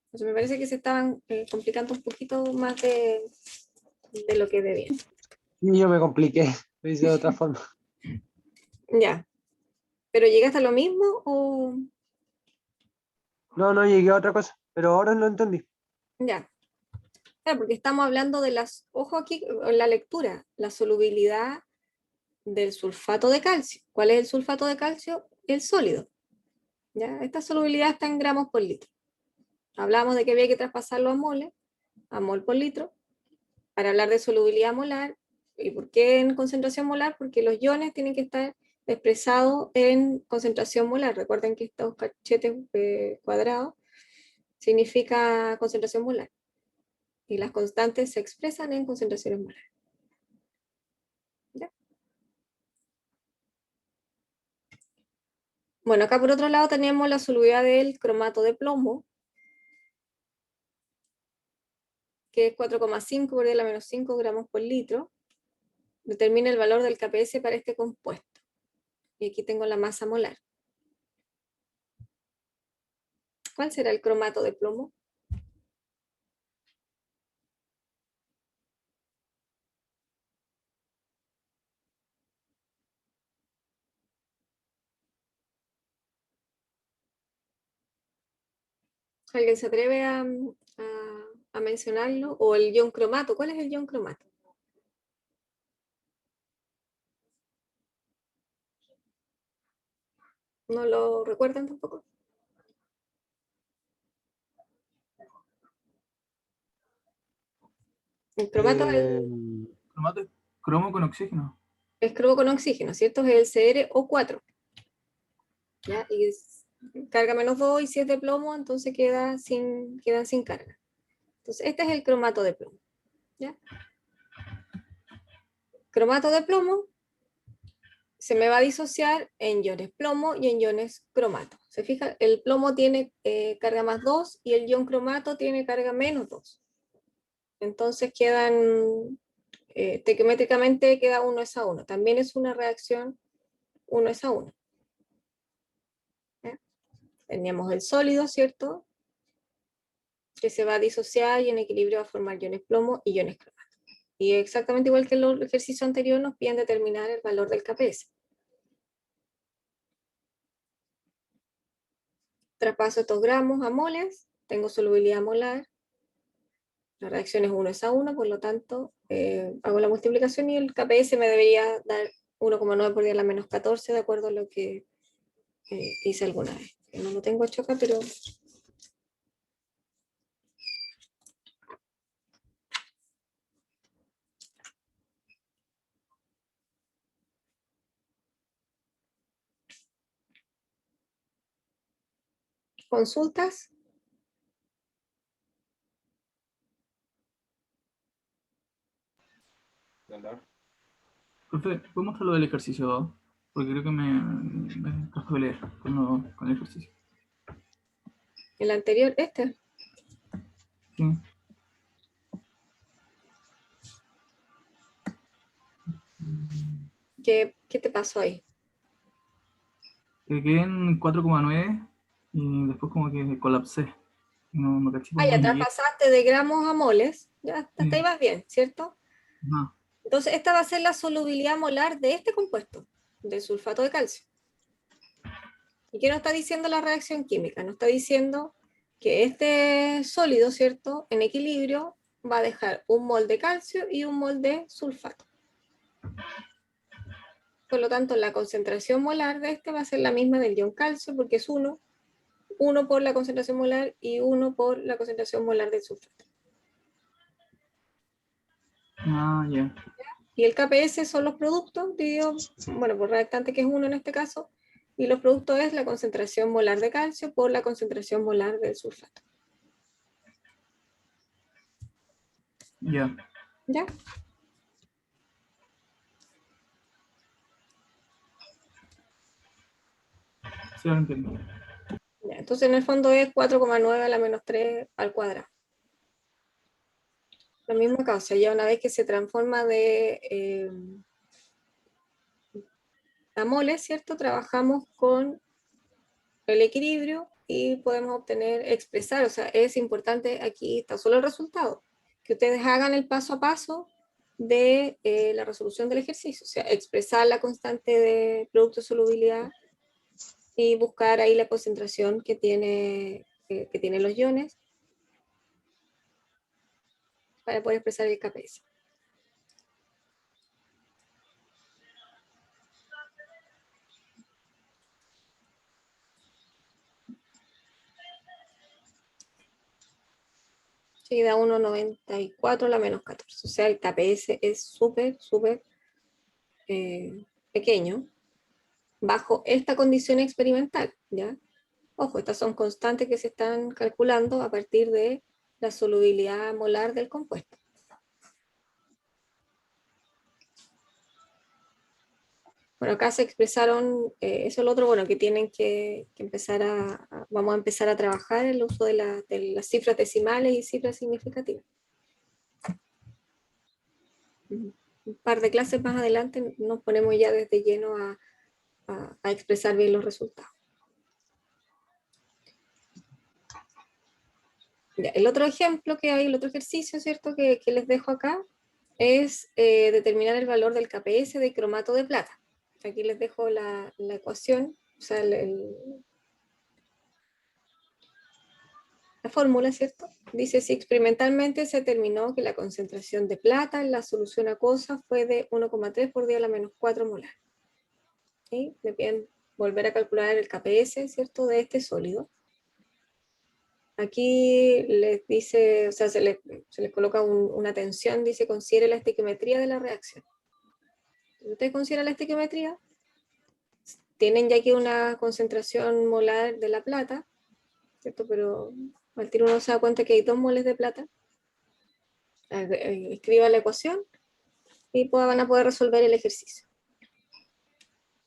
S1: Entonces me parece que se estaban complicando un poquito más de lo que debían.
S3: Y yo me compliqué, lo hice de otra forma.
S1: Ya. ¿Pero llegaste a lo mismo o...?
S3: No llegué a otra cosa, pero ahora lo entendí.
S1: Ya. Claro, porque estamos hablando de las... Ojo aquí en la lectura, la solubilidad del sulfato de calcio. ¿Cuál es el sulfato de calcio? El sólido. ¿Ya? Esta solubilidad está en gramos por litro. Hablamos de que había que traspasarlo a moles, a mol por litro, para hablar de solubilidad molar. ¿Y por qué en concentración molar? Porque los iones tienen que estar expresados en concentración molar. Recuerden que estos cachetes cuadrados significa concentración molar. Y las constantes se expresan en concentraciones molares. ¿Ya? Bueno, acá por otro lado tenemos la solubilidad del cromato de plomo, que es 4,5 por 10 a la menos 5 gramos por litro. Determina el valor del KPS para este compuesto. Y aquí tengo la masa molar. ¿Cuál será el cromato de plomo? ¿Alguien se atreve a mencionarlo? ¿O el ion cromato? ¿Cuál es el ion cromato? ¿No lo recuerdan tampoco? El cromato
S5: Cromato es cromo con oxígeno.
S1: es cromo con oxígeno, ¿cierto? Es el CrO4. ¿Ya? Y carga -2, y si es de plomo, entonces quedan sin carga. Entonces, este es el cromato de plomo. ¿Ya? Cromato de plomo se me va a disociar en iones plomo y en iones cromato. ¿Se fija? El plomo tiene carga +2 y el ion cromato tiene carga -2. Entonces quedan, estequiométricamente queda 1:1. También es una reacción 1:1. ¿Ya? Teníamos el sólido, ¿cierto?, que se va a disociar y en equilibrio va a formar iones plomo y iones cromato. Y exactamente igual que en el ejercicio anterior, nos piden determinar el valor del KPS. traspaso estos gramos a moles, tengo solubilidad molar, la reacción es 1:1, por lo tanto, hago la multiplicación y el KPS me debería dar 1,9 por 10⁻14, de acuerdo a lo que hice alguna vez. No lo tengo hecho acá, pero... ¿Consultas?
S5: Profe, ¿puedo mostrar lo del ejercicio? Porque creo que me trajo de leer con el ejercicio.
S1: El anterior, este.
S5: Sí.
S1: ¿Qué te pasó ahí?
S5: Que quedé en 4,9 y después como que colapsé. No caché por
S1: Ah, ya
S5: dónde llegué.
S1: traspasaste de gramos a moles, ya hasta ahí vas bien, ¿cierto?
S5: No.
S1: Entonces esta va a ser la solubilidad molar de este compuesto, del sulfato de calcio. ¿Y qué nos está diciendo la reacción química? Nos está diciendo que este sólido, ¿cierto?, en equilibrio va a dejar un mol de calcio y un mol de sulfato. Por lo tanto, la concentración molar de este va a ser la misma del ion calcio, porque es 1 por la concentración molar y 1 por la concentración molar del sulfato.
S5: Ah, ya.
S1: Y el KPS son los productos, dividido, bueno, por reactante que es 1 en este caso, y los productos es la concentración molar de calcio por la concentración molar del sulfato.
S5: Ya.
S1: ¿Ya?
S5: Sí, lo entiendo.
S1: Ya, entonces en el fondo es 4,9 a la menos 3 al cuadrado. Lo mismo acá, o sea, ya una vez que se transforma de a moles, ¿cierto? Trabajamos con el equilibrio y podemos obtener, expresar, o sea, es importante, aquí está solo el resultado, que ustedes hagan el paso a paso de la resolución del ejercicio, o sea, expresar la constante de producto de solubilidad y buscar ahí la concentración que tienen los iones para poder expresar el KPS. Sí, da 1,94 a la menos 14. O sea, el KPS es súper pequeño bajo esta condición experimental, ¿ya? Ojo, estas son constantes que se están calculando a partir de la solubilidad molar del compuesto. Bueno, acá se expresaron, eso es lo otro, bueno, que tienen que empezar vamos a empezar a trabajar el uso de las cifras decimales y cifras significativas. Un par de clases más adelante nos ponemos ya desde lleno a expresar bien los resultados. Ya, el otro ejemplo que hay, el otro ejercicio, ¿cierto?, que les dejo acá, es determinar el valor del KPS de cromato de plata. Aquí les dejo la ecuación, o sea, la fórmula, ¿cierto? Dice, si experimentalmente se determinó que la concentración de plata en la solución acuosa fue de 1,3 por 10 a la menos 4 molar. ¿Sí? Me piden volver a calcular el KPS, ¿cierto?, de este sólido. Aquí les dice, o sea, se les coloca una tensión, dice, considere la estequiometría de la reacción. Si ustedes consideran la estequiometría, tienen ya aquí una concentración molar de la plata, ¿cierto? Pero al tiro uno se da cuenta que hay 2 moles de plata. Escriba la ecuación y van a poder resolver el ejercicio.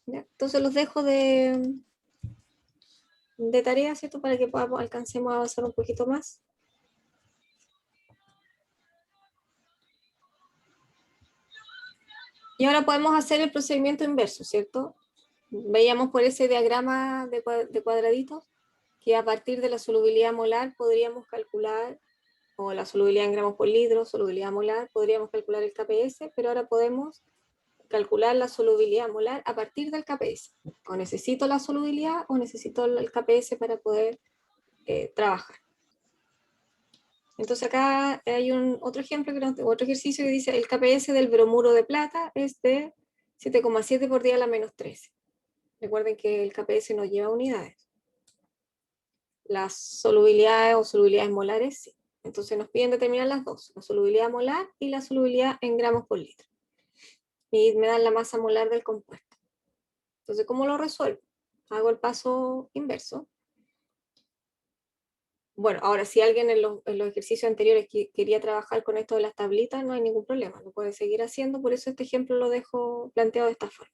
S1: ¿Ya? Entonces los dejo de tarea, ¿cierto? Para que alcancemos a avanzar un poquito más. Y ahora podemos hacer el procedimiento inverso, ¿cierto? Veíamos por ese diagrama de cuadraditos que a partir de la solubilidad molar podríamos calcular, o la solubilidad en gramos por litro, solubilidad molar, podríamos calcular el KPS, pero ahora podemos calcular la solubilidad molar a partir del KPS. O necesito la solubilidad o necesito el KPS para poder trabajar. Entonces acá hay otro ejemplo, otro ejercicio que dice el KPS del bromuro de plata es de 7,7 por 10 a la menos 13. Recuerden que el KPS no lleva unidades. Las solubilidades o solubilidades molares sí. Entonces nos piden determinar las dos, la solubilidad molar y la solubilidad en gramos por litro. Y me dan la masa molar del compuesto. Entonces, ¿cómo lo resuelvo? Hago el paso inverso. Bueno, ahora si alguien en los ejercicios anteriores quería trabajar con esto de las tablitas, no hay ningún problema, lo puede seguir haciendo, por eso este ejemplo lo dejo planteado de esta forma.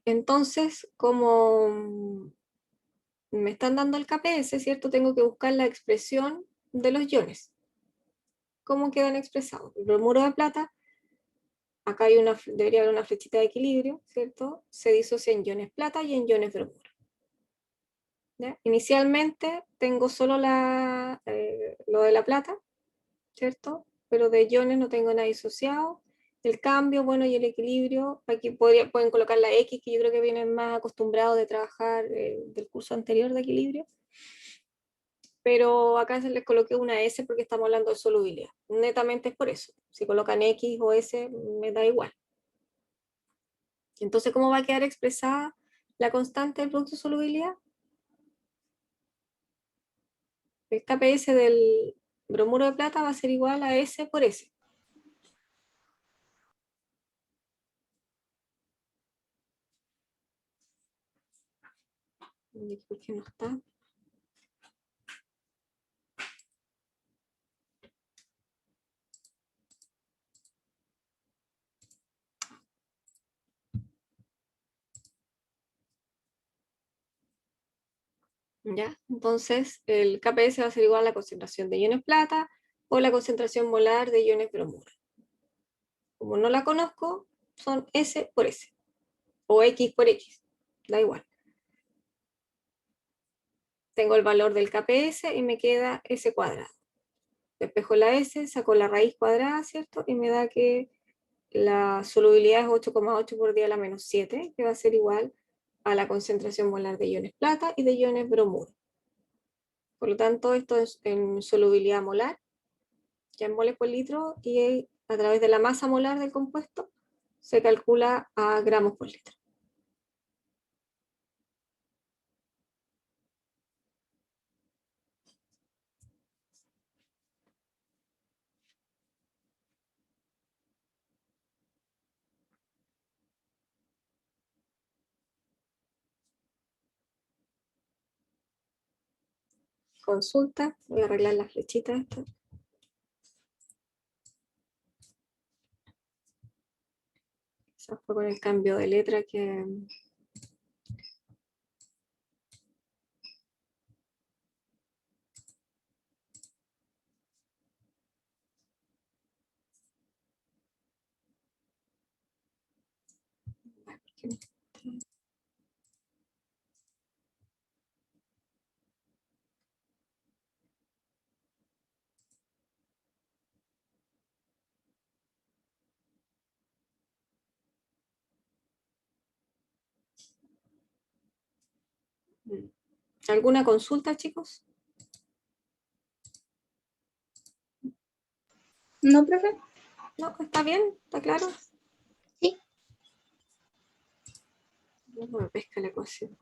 S1: Entonces, como me están dando el KPS, ¿cierto? Tengo que buscar la expresión de los iones. ¿Cómo quedan expresados? El bromuro de plata, acá debería haber una flechita de equilibrio, ¿cierto? Se disocia en iones plata y en iones bromuro. ¿Ya? Inicialmente tengo solo lo de la plata, ¿cierto? Pero de iones no tengo nada disociado. El cambio, bueno, y el equilibrio, aquí pueden colocar la X, que yo creo que vienen más acostumbrados de trabajar del curso anterior de equilibrio. Pero acá se les coloqué una S porque estamos hablando de solubilidad. Netamente es por eso. Si colocan X o S, me da igual. Entonces, ¿cómo va a quedar expresada la constante del producto de solubilidad? El KPS del bromuro de plata va a ser igual a S por S. ¿Por qué no está? ¿Ya? Entonces, el KPS va a ser igual a la concentración de iones plata o la concentración molar de iones bromuro. Como no la conozco, son S por S o X por X, da igual. Tengo el valor del KPS y me queda S cuadrado. Despejo la S, saco la raíz cuadrada, ¿cierto? Y me da que la solubilidad es 8,8 por 10 a la menos 7, que va a ser igual a la concentración molar de iones plata y de iones bromuro. Por lo tanto, esto es en solubilidad molar, ya en moles por litro, y a través de la masa molar del compuesto se calcula a gramos por litro. Consulta, voy a arreglar las flechitas estas. Eso fue con el cambio de letra que... ¿Alguna consulta, chicos?
S2: ¿No, profe?
S1: No, está bien, está claro.
S2: Sí.
S1: No me pesca la ecuación.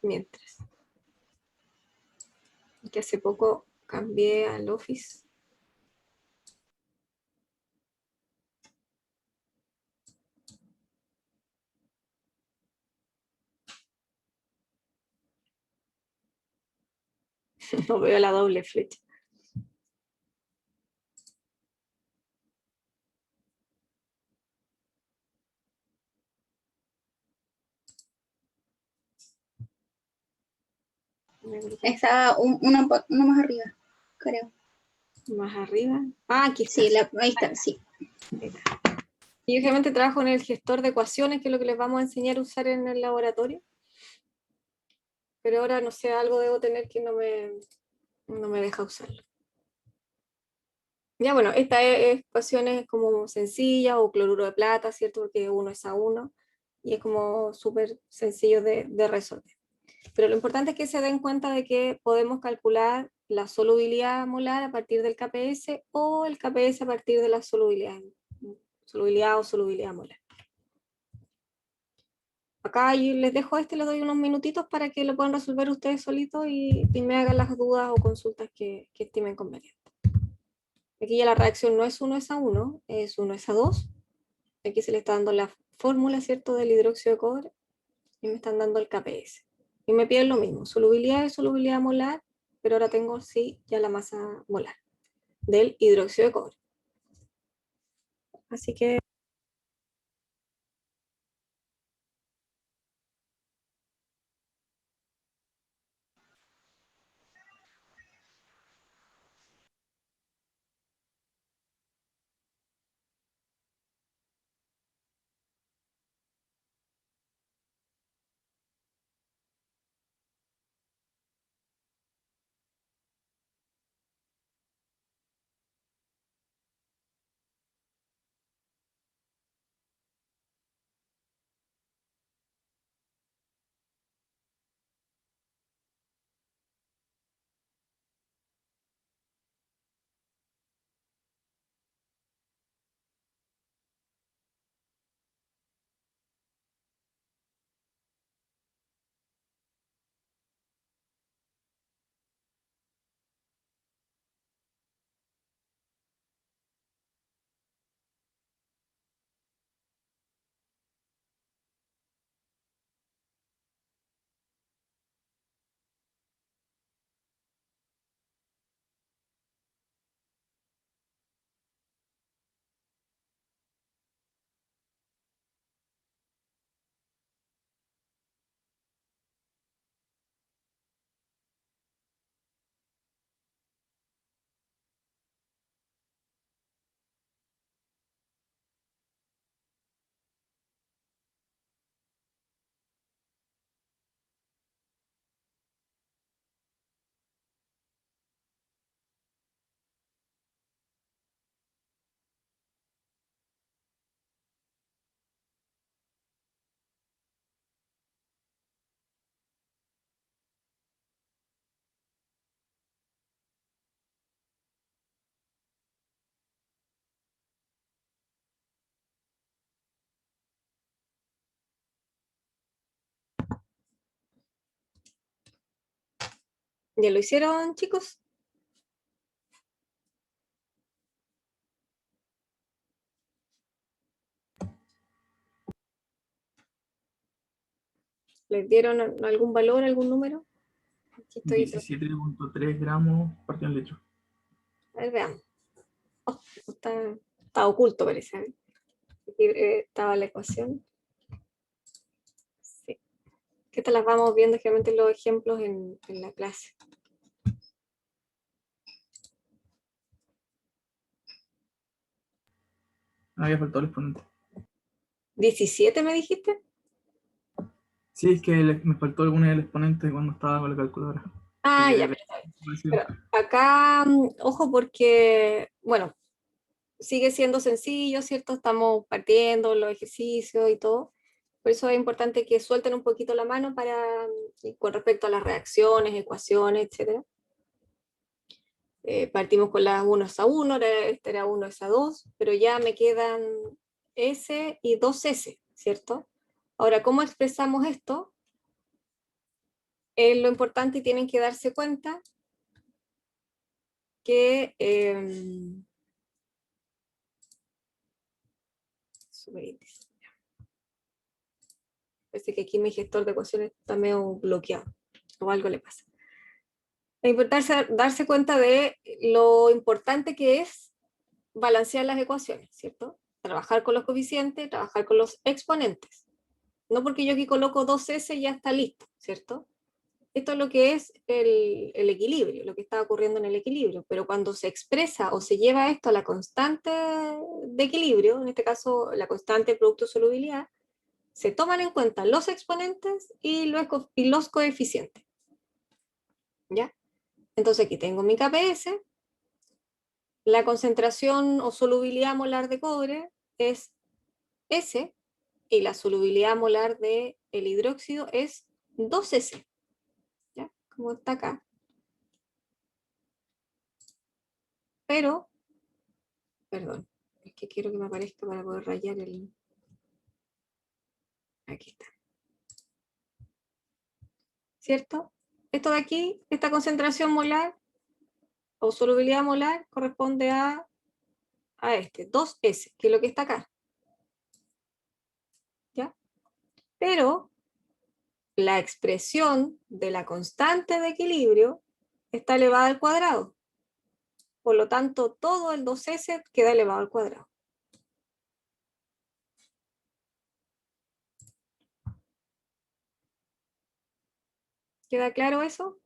S1: Mientras. Que hace poco cambié al Office. No veo la doble flecha.
S2: Está uno más arriba, creo.
S1: Más arriba. Ah, aquí está.
S2: Sí, ahí está, sí.
S1: Y obviamente trabajo en el gestor de ecuaciones, que es lo que les vamos a enseñar a usar en el laboratorio. Pero ahora, no sé, algo debo tener que no me deja usarlo. Ya, bueno, esta ecuación es como sencilla, o cloruro de plata, ¿cierto? Porque 1:1, y es como súper sencillo de resolver. Pero lo importante es que se den cuenta de que podemos calcular la solubilidad molar a partir del KPS, o el KPS a partir de la solubilidad o solubilidad molar. Acá yo les dejo les doy unos minutitos para que lo puedan resolver ustedes solitos y me hagan las dudas o consultas que estimen convenientes. Aquí ya la reacción no es 1:1, es 1:2. Aquí se le está dando la fórmula, ¿cierto?, del hidróxido de cobre, y me están dando el KPS. Y me piden lo mismo, solubilidad y solubilidad molar, pero ahora tengo sí ya la masa molar del hidróxido de cobre. Así que ¿ya lo hicieron, chicos? ¿Les dieron algún valor, algún número? Aquí estoy.
S5: 17.3 gramos partido en litro.
S1: A ver, veamos. Oh, está oculto, parece. Aquí estaba la ecuación. Sí. Que estas las vamos viendo generalmente los ejemplos en la clase.
S5: Había faltado el exponente.
S1: ¿17 me dijiste?
S5: Sí, es que me faltó alguna del exponente cuando estaba con la calculadora.
S1: Ah,
S5: Así
S1: ya,
S5: que-
S1: pero acá, ojo, porque, bueno, sigue siendo sencillo, ¿cierto? Estamos partiendo los ejercicios y todo. Por eso es importante que suelten un poquito la mano con respecto a las reacciones, ecuaciones, etc. Partimos con las 1:1, esta era 1:2, pero ya me quedan S y 2S, ¿cierto? Ahora, ¿cómo expresamos esto? Es lo importante, y tienen que darse cuenta que parece que aquí mi gestor de ecuaciones está medio bloqueado, o algo le pasa. Es importante darse cuenta de lo importante que es balancear las ecuaciones, ¿cierto? Trabajar con los coeficientes, trabajar con los exponentes. No porque yo aquí coloco 2S ya está listo, ¿cierto? Esto es lo que es el equilibrio, lo que está ocurriendo en el equilibrio, pero cuando se expresa o se lleva esto a la constante de equilibrio, en este caso la constante de producto de solubilidad, se toman en cuenta los exponentes y los coeficientes. ¿Ya? Entonces aquí tengo mi KPS, la concentración o solubilidad molar de cobre es S y la solubilidad molar del hidróxido es 2S, ¿ya? Como está acá. Pero, perdón, es que quiero que me aparezca para poder rayar el... Aquí está. ¿Cierto? Esto de aquí, esta concentración molar o solubilidad molar corresponde a este, 2S, que es lo que está acá. ¿Ya? Pero la expresión de la constante de equilibrio está elevada al cuadrado. Por lo tanto, todo el 2S queda elevado al cuadrado. ¿Queda claro eso?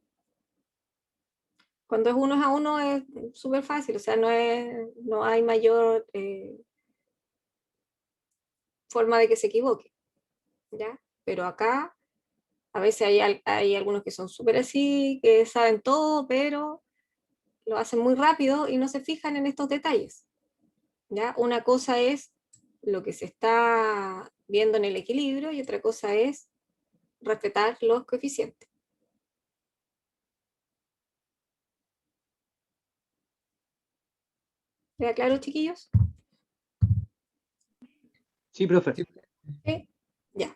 S1: Cuando es 1 a 1 es súper fácil, o sea, no hay mayor forma de que se equivoque, ¿ya? Pero acá a veces hay algunos que son súper así, que saben todo, pero lo hacen muy rápido y no se fijan en estos detalles, ¿ya? Una cosa es lo que se está viendo en el equilibrio y otra cosa es respetar los coeficientes. ¿Queda claro, chiquillos?
S3: Sí, profe.
S1: ¿Sí? Ya.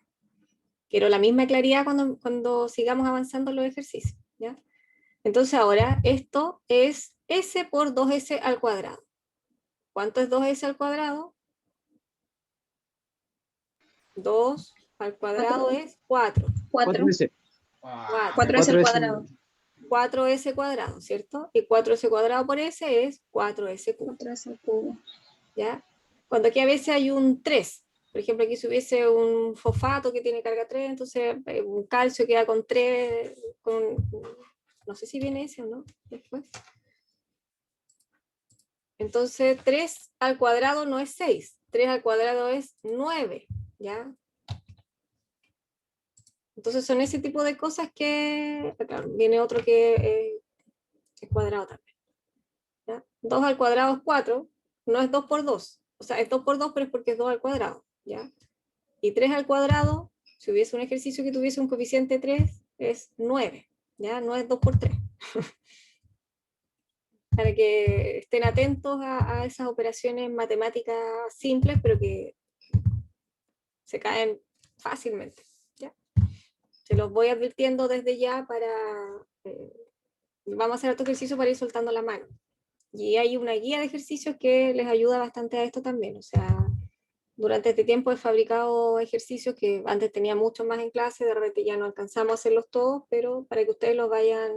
S1: Quiero la misma claridad cuando sigamos avanzando en los ejercicios, ¿ya? Entonces ahora esto es S por 2S al cuadrado. ¿Cuánto es 2S al cuadrado? 2 al cuadrado es 4.
S2: 4.
S3: 4S.
S2: 4 es el
S3: 4S.
S2: cuadrado.
S1: 4S cuadrado, ¿cierto? Y 4S cuadrado por S es 4S cubo,
S2: 4 es el cubo.
S1: ¿ya? Cuando aquí a veces hay un 3, por ejemplo, aquí si hubiese un fosfato que tiene carga 3, entonces un calcio queda con 3, no sé si viene ese o no, después. Entonces 3 al cuadrado no es 6, 3 al cuadrado es 9, ¿ya? Entonces son ese tipo de cosas que, claro, viene otro que es cuadrado también, ¿ya? 2 al cuadrado es 4, no es 2 por 2, o sea, es 2 por 2, pero es porque es 2 al cuadrado, ¿ya? Y 3 al cuadrado, si hubiese un ejercicio que tuviese un coeficiente 3, es 9, ¿ya? No es 2 por 3. Para que estén atentos a esas operaciones matemáticas simples, pero que se caen fácilmente, ¿ya? Se los voy advirtiendo desde ya para... vamos a hacer otro ejercicio para ir soltando la mano. Y hay una guía de ejercicios que les ayuda bastante a esto también. O sea, durante este tiempo he fabricado ejercicios que antes tenía mucho más en clase, de repente ya no alcanzamos a hacerlos todos, pero para que ustedes los vayan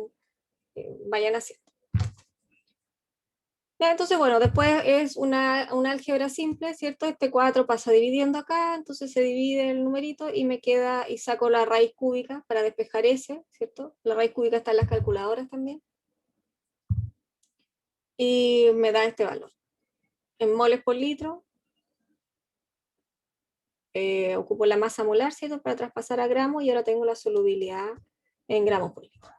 S1: haciendo. Ya, entonces, bueno, después es una álgebra simple, ¿cierto? Este 4 pasa dividiendo acá, entonces se divide el numerito y me queda, y saco la raíz cúbica para despejar ese, ¿cierto? La raíz cúbica está en las calculadoras también. Y me da este valor. En moles por litro, ocupo la masa molar, ¿cierto? Para traspasar a gramos y ahora tengo la solubilidad en gramos por litro.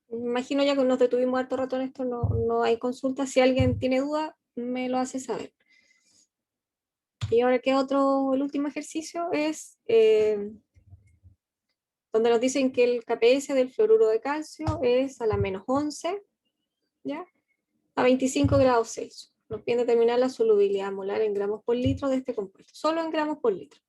S1: Imagino ya que nos detuvimos harto rato en esto, no hay consulta. Si alguien tiene duda, me lo hace saber. Y ahora que el último ejercicio es donde nos dicen que el KPS del fluoruro de calcio es a la menos 11, ¿ya? A 25 grados Celsius. Nos piden determinar la solubilidad molar en gramos por litro de este compuesto, solo en gramos por litro,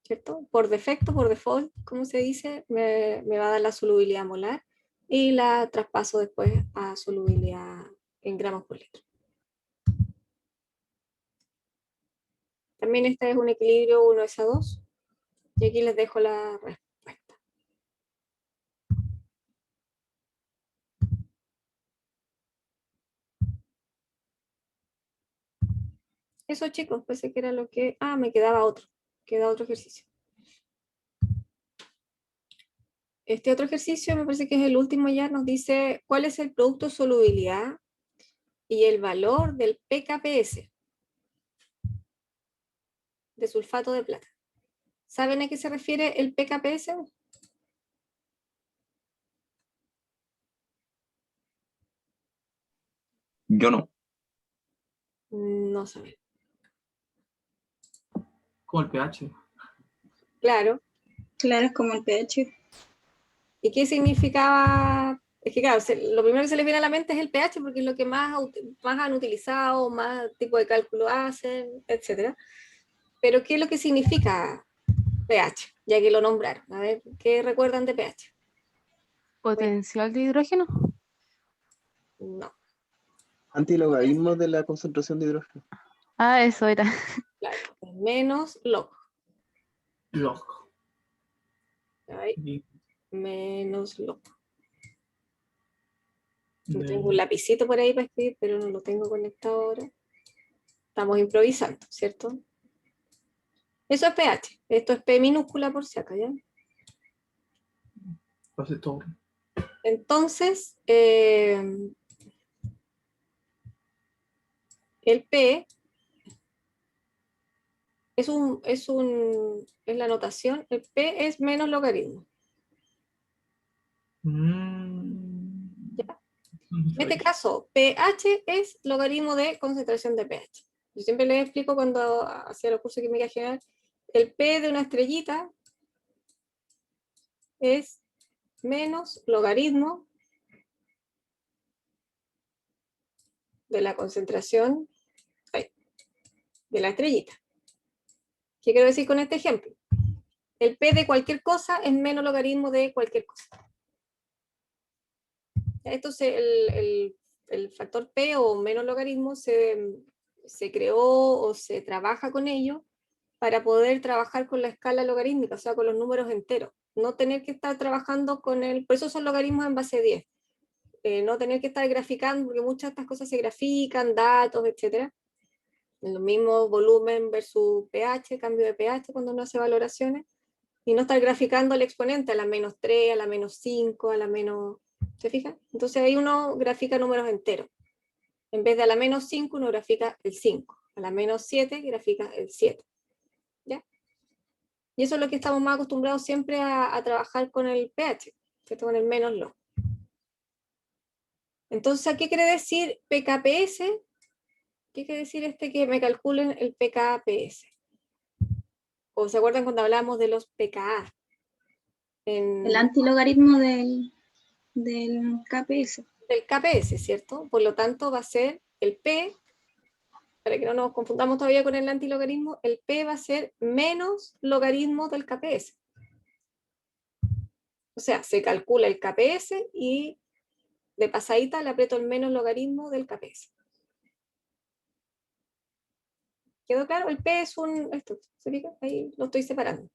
S1: ¿cierto? Por defecto, por default, como se dice, me va a dar la solubilidad molar y la traspaso después a solubilidad en gramos por litro. También este es un equilibrio 1:2, y aquí les dejo la respuesta. Eso, chicos, pensé que era lo que... Ah, me queda otro ejercicio. Este otro ejercicio, me parece que es el último ya, nos dice cuál es el producto de solubilidad y el valor del PKPS de sulfato de plata. ¿Saben a qué se refiere el PKPS?
S8: Yo no.
S1: No sabemos.
S5: Como el pH.
S1: Claro.
S2: Claro, es como el pH.
S1: ¿Y qué significaba? Es que claro, lo primero que se les viene a la mente es el pH porque es lo que más han utilizado, más tipo de cálculo hacen, etc. Pero ¿qué es lo que significa pH? Ya que lo nombraron. A ver, ¿qué recuerdan de pH?
S4: Potencial de hidrógeno.
S1: No,
S9: Antilogaritmo de la concentración de hidrógeno.
S4: Ah, eso era.
S1: claro. Es menos log.
S5: Log.
S1: Ahí,
S5: Y
S1: menos log. Yo
S5: de-
S1: tengo un lapicito por ahí para escribir, pero no lo tengo conectado ahora. Estamos improvisando, ¿cierto? Eso es pH. Esto es P minúscula por si acá, ¿ya?
S5: Hace todo.
S1: Entonces, el P es la notación, el P es menos logaritmo. ¿Ya? En este caso, pH es logaritmo de concentración de pH. Yo siempre les explico cuando hacía los cursos de química general, el P de una estrellita es menos logaritmo de la concentración de la estrellita. ¿Qué quiero decir con este ejemplo? El P de cualquier cosa es menos logaritmo de cualquier cosa. Esto el factor P o menos logaritmo se creó o se trabaja con ello para poder trabajar con la escala logarítmica, o sea, con los números enteros. No tener que estar trabajando con por eso son logaritmos en base 10. No tener que estar graficando, porque muchas de estas cosas se grafican, datos, etc. Lo mismo volumen versus pH, cambio de pH cuando uno hace valoraciones, y no estar graficando el exponente a la menos 3, a la menos 5, a la menos... ¿Se fijan? Entonces ahí uno grafica números enteros. En vez de a la menos 5, uno grafica el 5. A la menos 7, grafica el 7. ¿Ya? Y eso es lo que estamos más acostumbrados siempre a trabajar con el pH, ¿cierto? Con el menos log. Entonces, ¿qué quiere decir PKPS? ¿Qué quiere decir que me calculen el PKPS? ¿O se acuerdan cuando hablamos de los pKa?
S2: El antilogaritmo del KPS.
S1: Del KPS, ¿cierto? Por lo tanto, va a ser el P, para que no nos confundamos todavía con el antilogaritmo, el P va a ser menos logaritmo del KPS. O sea, se calcula el KPS y de pasadita le aprieto el menos logaritmo del KPS. ¿Quedó claro? El P es esto, ¿se fija? Ahí lo estoy separando.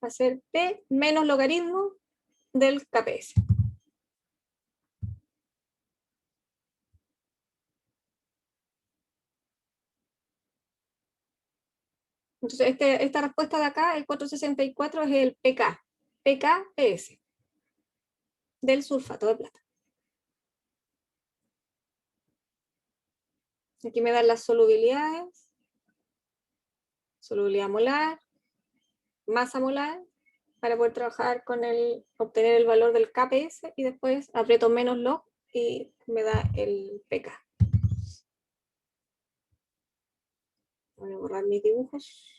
S1: Va a ser P menos logaritmo del KPS. Entonces, esta respuesta de acá, el 464, es el PK, PKPS, del sulfato de plata. Aquí me dan las solubilidades, solubilidad molar, masa molar, para poder trabajar con obtener el valor del KPS, y después aprieto menos log y me da el PK. Voy a borrar mis dibujos.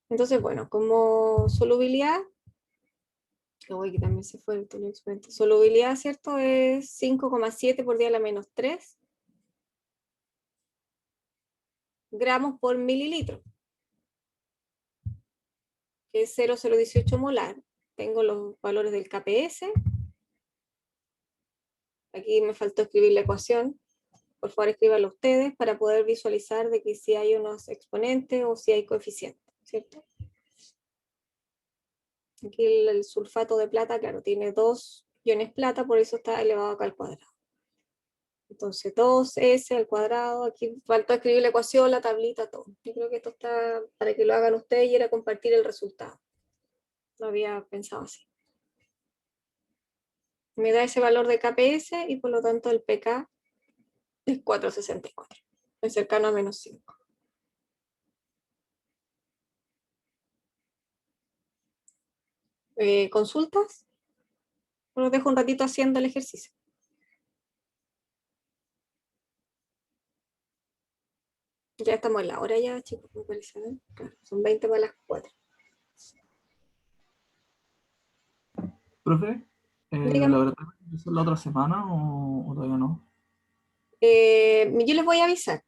S1: Entonces, bueno, como solubilidad, que también se fue el exponente. Solubilidad, ¿cierto? Es 5,7 por 10 a la menos 3 gramos por mililitro, que es 0,018 molar. Tengo los valores del KPS. Aquí me faltó escribir la ecuación. Por favor, escríbanlo ustedes para poder visualizar de que si hay unos exponentes o si hay coeficientes, ¿cierto? Aquí el sulfato de plata, claro, tiene 2 iones plata, por eso está elevado acá al cuadrado. Entonces 2S al cuadrado, aquí faltó escribir la ecuación, la tablita, todo. Yo creo que esto está para que lo hagan ustedes y era compartir el resultado. No había pensado así. Me da ese valor de KPS y por lo tanto el PK es 4,64. Es cercano a menos 5. ¿Consultas? Los dejo un ratito haciendo el ejercicio. Ya estamos en la hora ya, chicos, me parece, ¿no? Claro, son 20 para las 4.
S5: Profe, ¿el
S1: Dígame.
S5: laboratorio va a ser la otra semana o todavía no?
S1: Yo les voy a avisar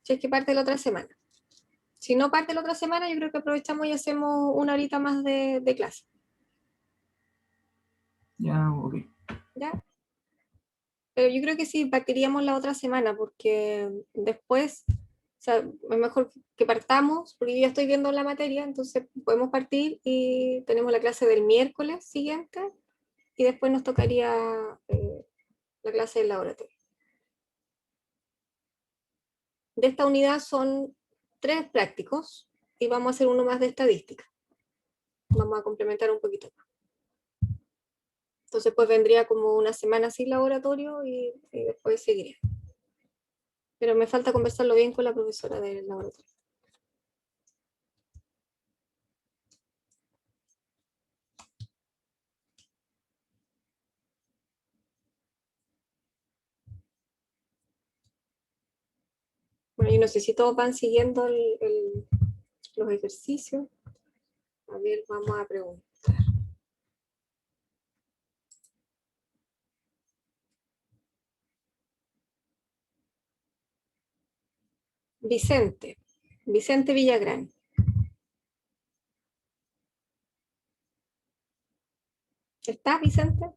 S1: si es que parte la otra semana. Si no parte la otra semana, yo creo que aprovechamos y hacemos una horita más de clase.
S5: Ya, ok.
S1: ¿Ya? Pero yo creo que sí, partiríamos la otra semana, porque después, o sea, es mejor que partamos, porque yo ya estoy viendo la materia, entonces podemos partir y tenemos la clase del miércoles siguiente, y después nos tocaría la clase del laboratorio. De esta unidad son 3 prácticos, y vamos a hacer uno más de estadística. Vamos a complementar un poquito más. Entonces, pues vendría como una semana sin laboratorio y después seguiría. Pero me falta conversarlo bien con la profesora del laboratorio. Bueno, yo no sé si todos van siguiendo los ejercicios. A ver, vamos a preguntar. Vicente Villagrán. ¿Está Vicente?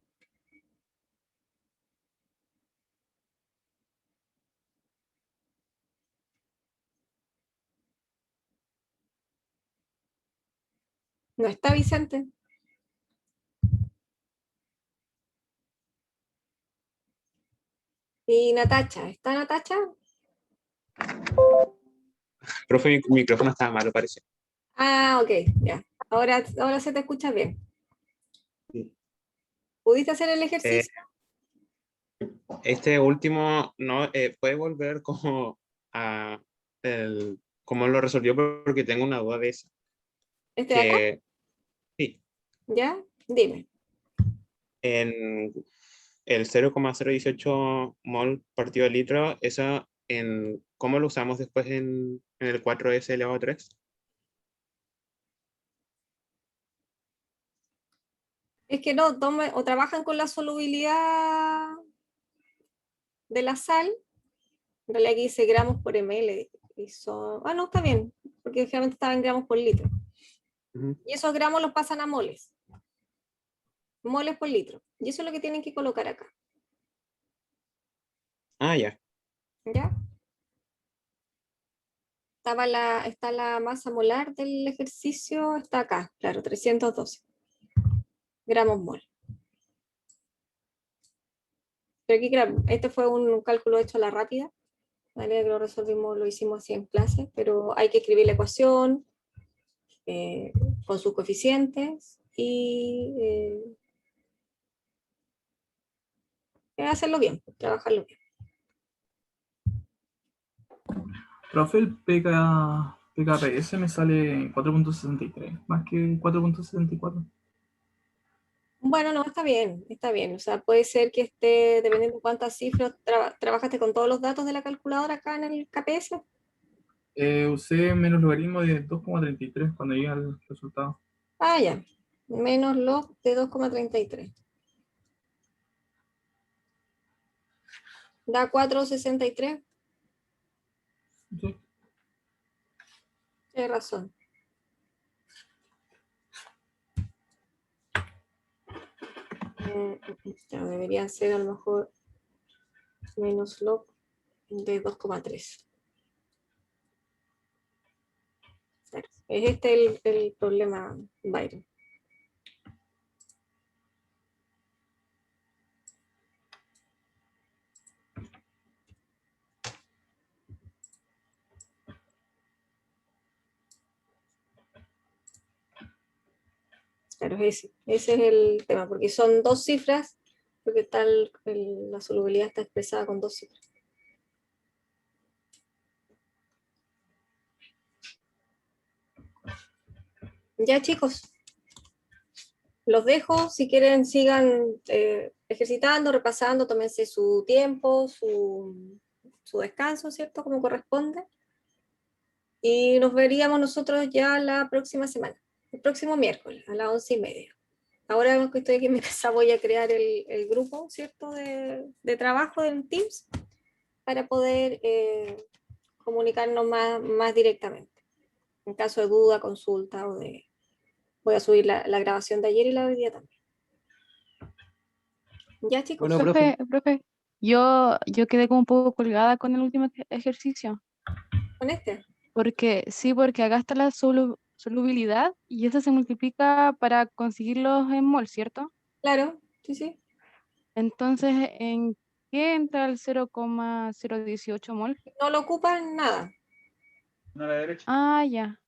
S1: ¿No está Vicente? ¿Y Natacha? ¿Está Natacha?
S8: Profe, mi micrófono estaba malo, parece.
S1: Ah, ok, ya. Ahora se te escucha bien.
S8: Sí.
S1: ¿Pudiste hacer el ejercicio?
S8: Este último, no, puede volver como a cómo lo resolvió porque tengo una duda de eso.
S1: ¿Este de acá?
S8: Sí,
S1: ¿Ya? Dime.
S8: en el 0,018 mol partido de litro, eso ¿cómo lo usamos después en el 4S elevado a 3?
S1: Es que no, o trabajan con la solubilidad de la sal. En realidad aquí dice gramos por ml. No, está bien, porque generalmente estaba en gramos por litro. Y esos gramos los pasan a moles. Moles por litro. Y eso es lo que tienen que colocar acá.
S8: Ah, ya.
S1: ¿Ya? Está la masa molar del ejercicio, está acá, claro, 312 gramos mol. Pero aquí, claro, este fue un cálculo hecho a la rápida, ¿vale? Lo resolvimos, lo hicimos así en clase, pero hay que escribir la ecuación con sus coeficientes y hacerlo bien, trabajarlo bien.
S5: Profe, el PKPS me sale 4.63, más que 4.74.
S1: Bueno, no, está bien. O sea, puede ser que esté, dependiendo de cuántas cifras, trabajaste con todos los datos de la calculadora acá en el KPS.
S5: Usé menos logaritmo de 2,33 cuando llegue al resultado.
S1: Ah, ya. Menos log de 2,33. Da 4,63.
S5: Sí.
S1: Tienes razón. Ya deberían ser a lo mejor menos log de 2,3. Claro. Es este el problema, Byron. Claro, ese es el tema, porque son 2 cifras, porque la solubilidad está expresada con 2 cifras. Ya, chicos. los dejo, si quieren sigan ejercitando, repasando, tómense su tiempo, su descanso, ¿cierto? Como corresponde. Y nos veríamos nosotros ya la próxima semana, el próximo miércoles a las 11:30. Ahora que estoy aquí en mi casa voy a crear el grupo, ¿cierto? De trabajo en Teams para poder comunicarnos más directamente. En caso de duda, consulta o de... Voy a subir la grabación de ayer y la de hoy día también. Ya, chicos.
S3: Bueno,
S4: Profe, yo quedé como un poco colgada con el último ejercicio.
S1: ¿Con este?
S4: Porque acá está la solubilidad y eso se multiplica para conseguirlos en mol, ¿cierto?
S1: Claro, sí, sí.
S4: Entonces, ¿en qué entra el 0,018 mol?
S1: No lo ocupan nada.
S5: A la derecha.
S4: Ah, ya.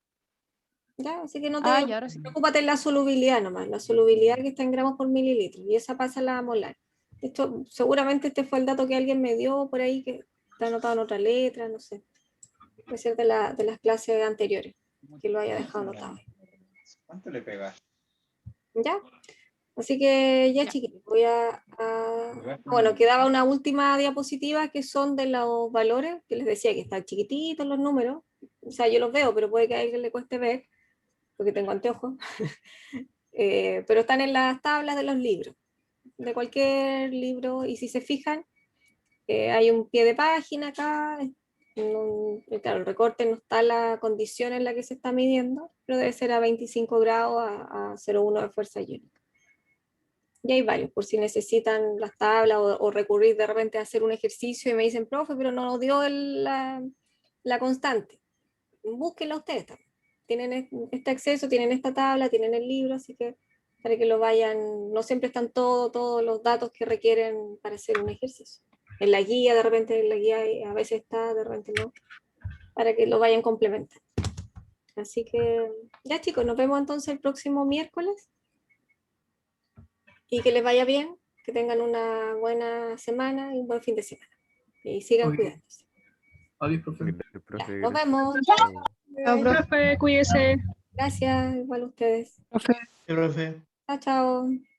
S1: Ya, así que no
S4: Ah,
S1: te
S4: ya, ahora sí.
S1: preocúpate en la solubilidad nomás, la solubilidad que está en gramos por mililitro, y esa pasa a la molar. Esto, seguramente este fue el dato que alguien me dio por ahí, que está anotado en otra letra, no sé. Puede ser de las clases anteriores, que lo haya dejado anotado.
S5: ¿Cuánto le pegas?
S1: ¿Ya? Así que ya,
S4: Ya.
S1: chiquillos, bueno, quedaba una última diapositiva que son de los valores, que les decía que están chiquititos los números, o sea, yo los veo, pero puede que a alguien le cueste ver, porque tengo anteojos, pero están en las tablas de los libros, de cualquier libro, y si se fijan, hay un pie de página acá, claro, el recorte no está la condición en la que se está midiendo, pero debe ser a 25 grados a 0,1 de fuerza iónica. Y hay varios, por si necesitan las tablas o recurrir de repente a hacer un ejercicio y me dicen, profe, pero no nos dio la constante. Búsquenla ustedes también. Tienen este acceso, tienen esta tabla, tienen el libro, así que para que lo vayan, no siempre están todos los datos que requieren para hacer un ejercicio. En la guía, de repente en la guía a veces está, de repente no, para que lo vayan complementando. Así que ya, chicos, nos vemos entonces el próximo miércoles. Y que les vaya bien, que tengan una buena semana y un buen fin de semana. Y sigan
S5: Ok.
S1: cuidándose.
S5: Adiós, profe.
S1: Ya, nos vemos.
S6: Chao, profe.
S10: Profe, cuídese.
S1: Gracias, igual a ustedes.
S8: Profe.
S1: Chao, chao.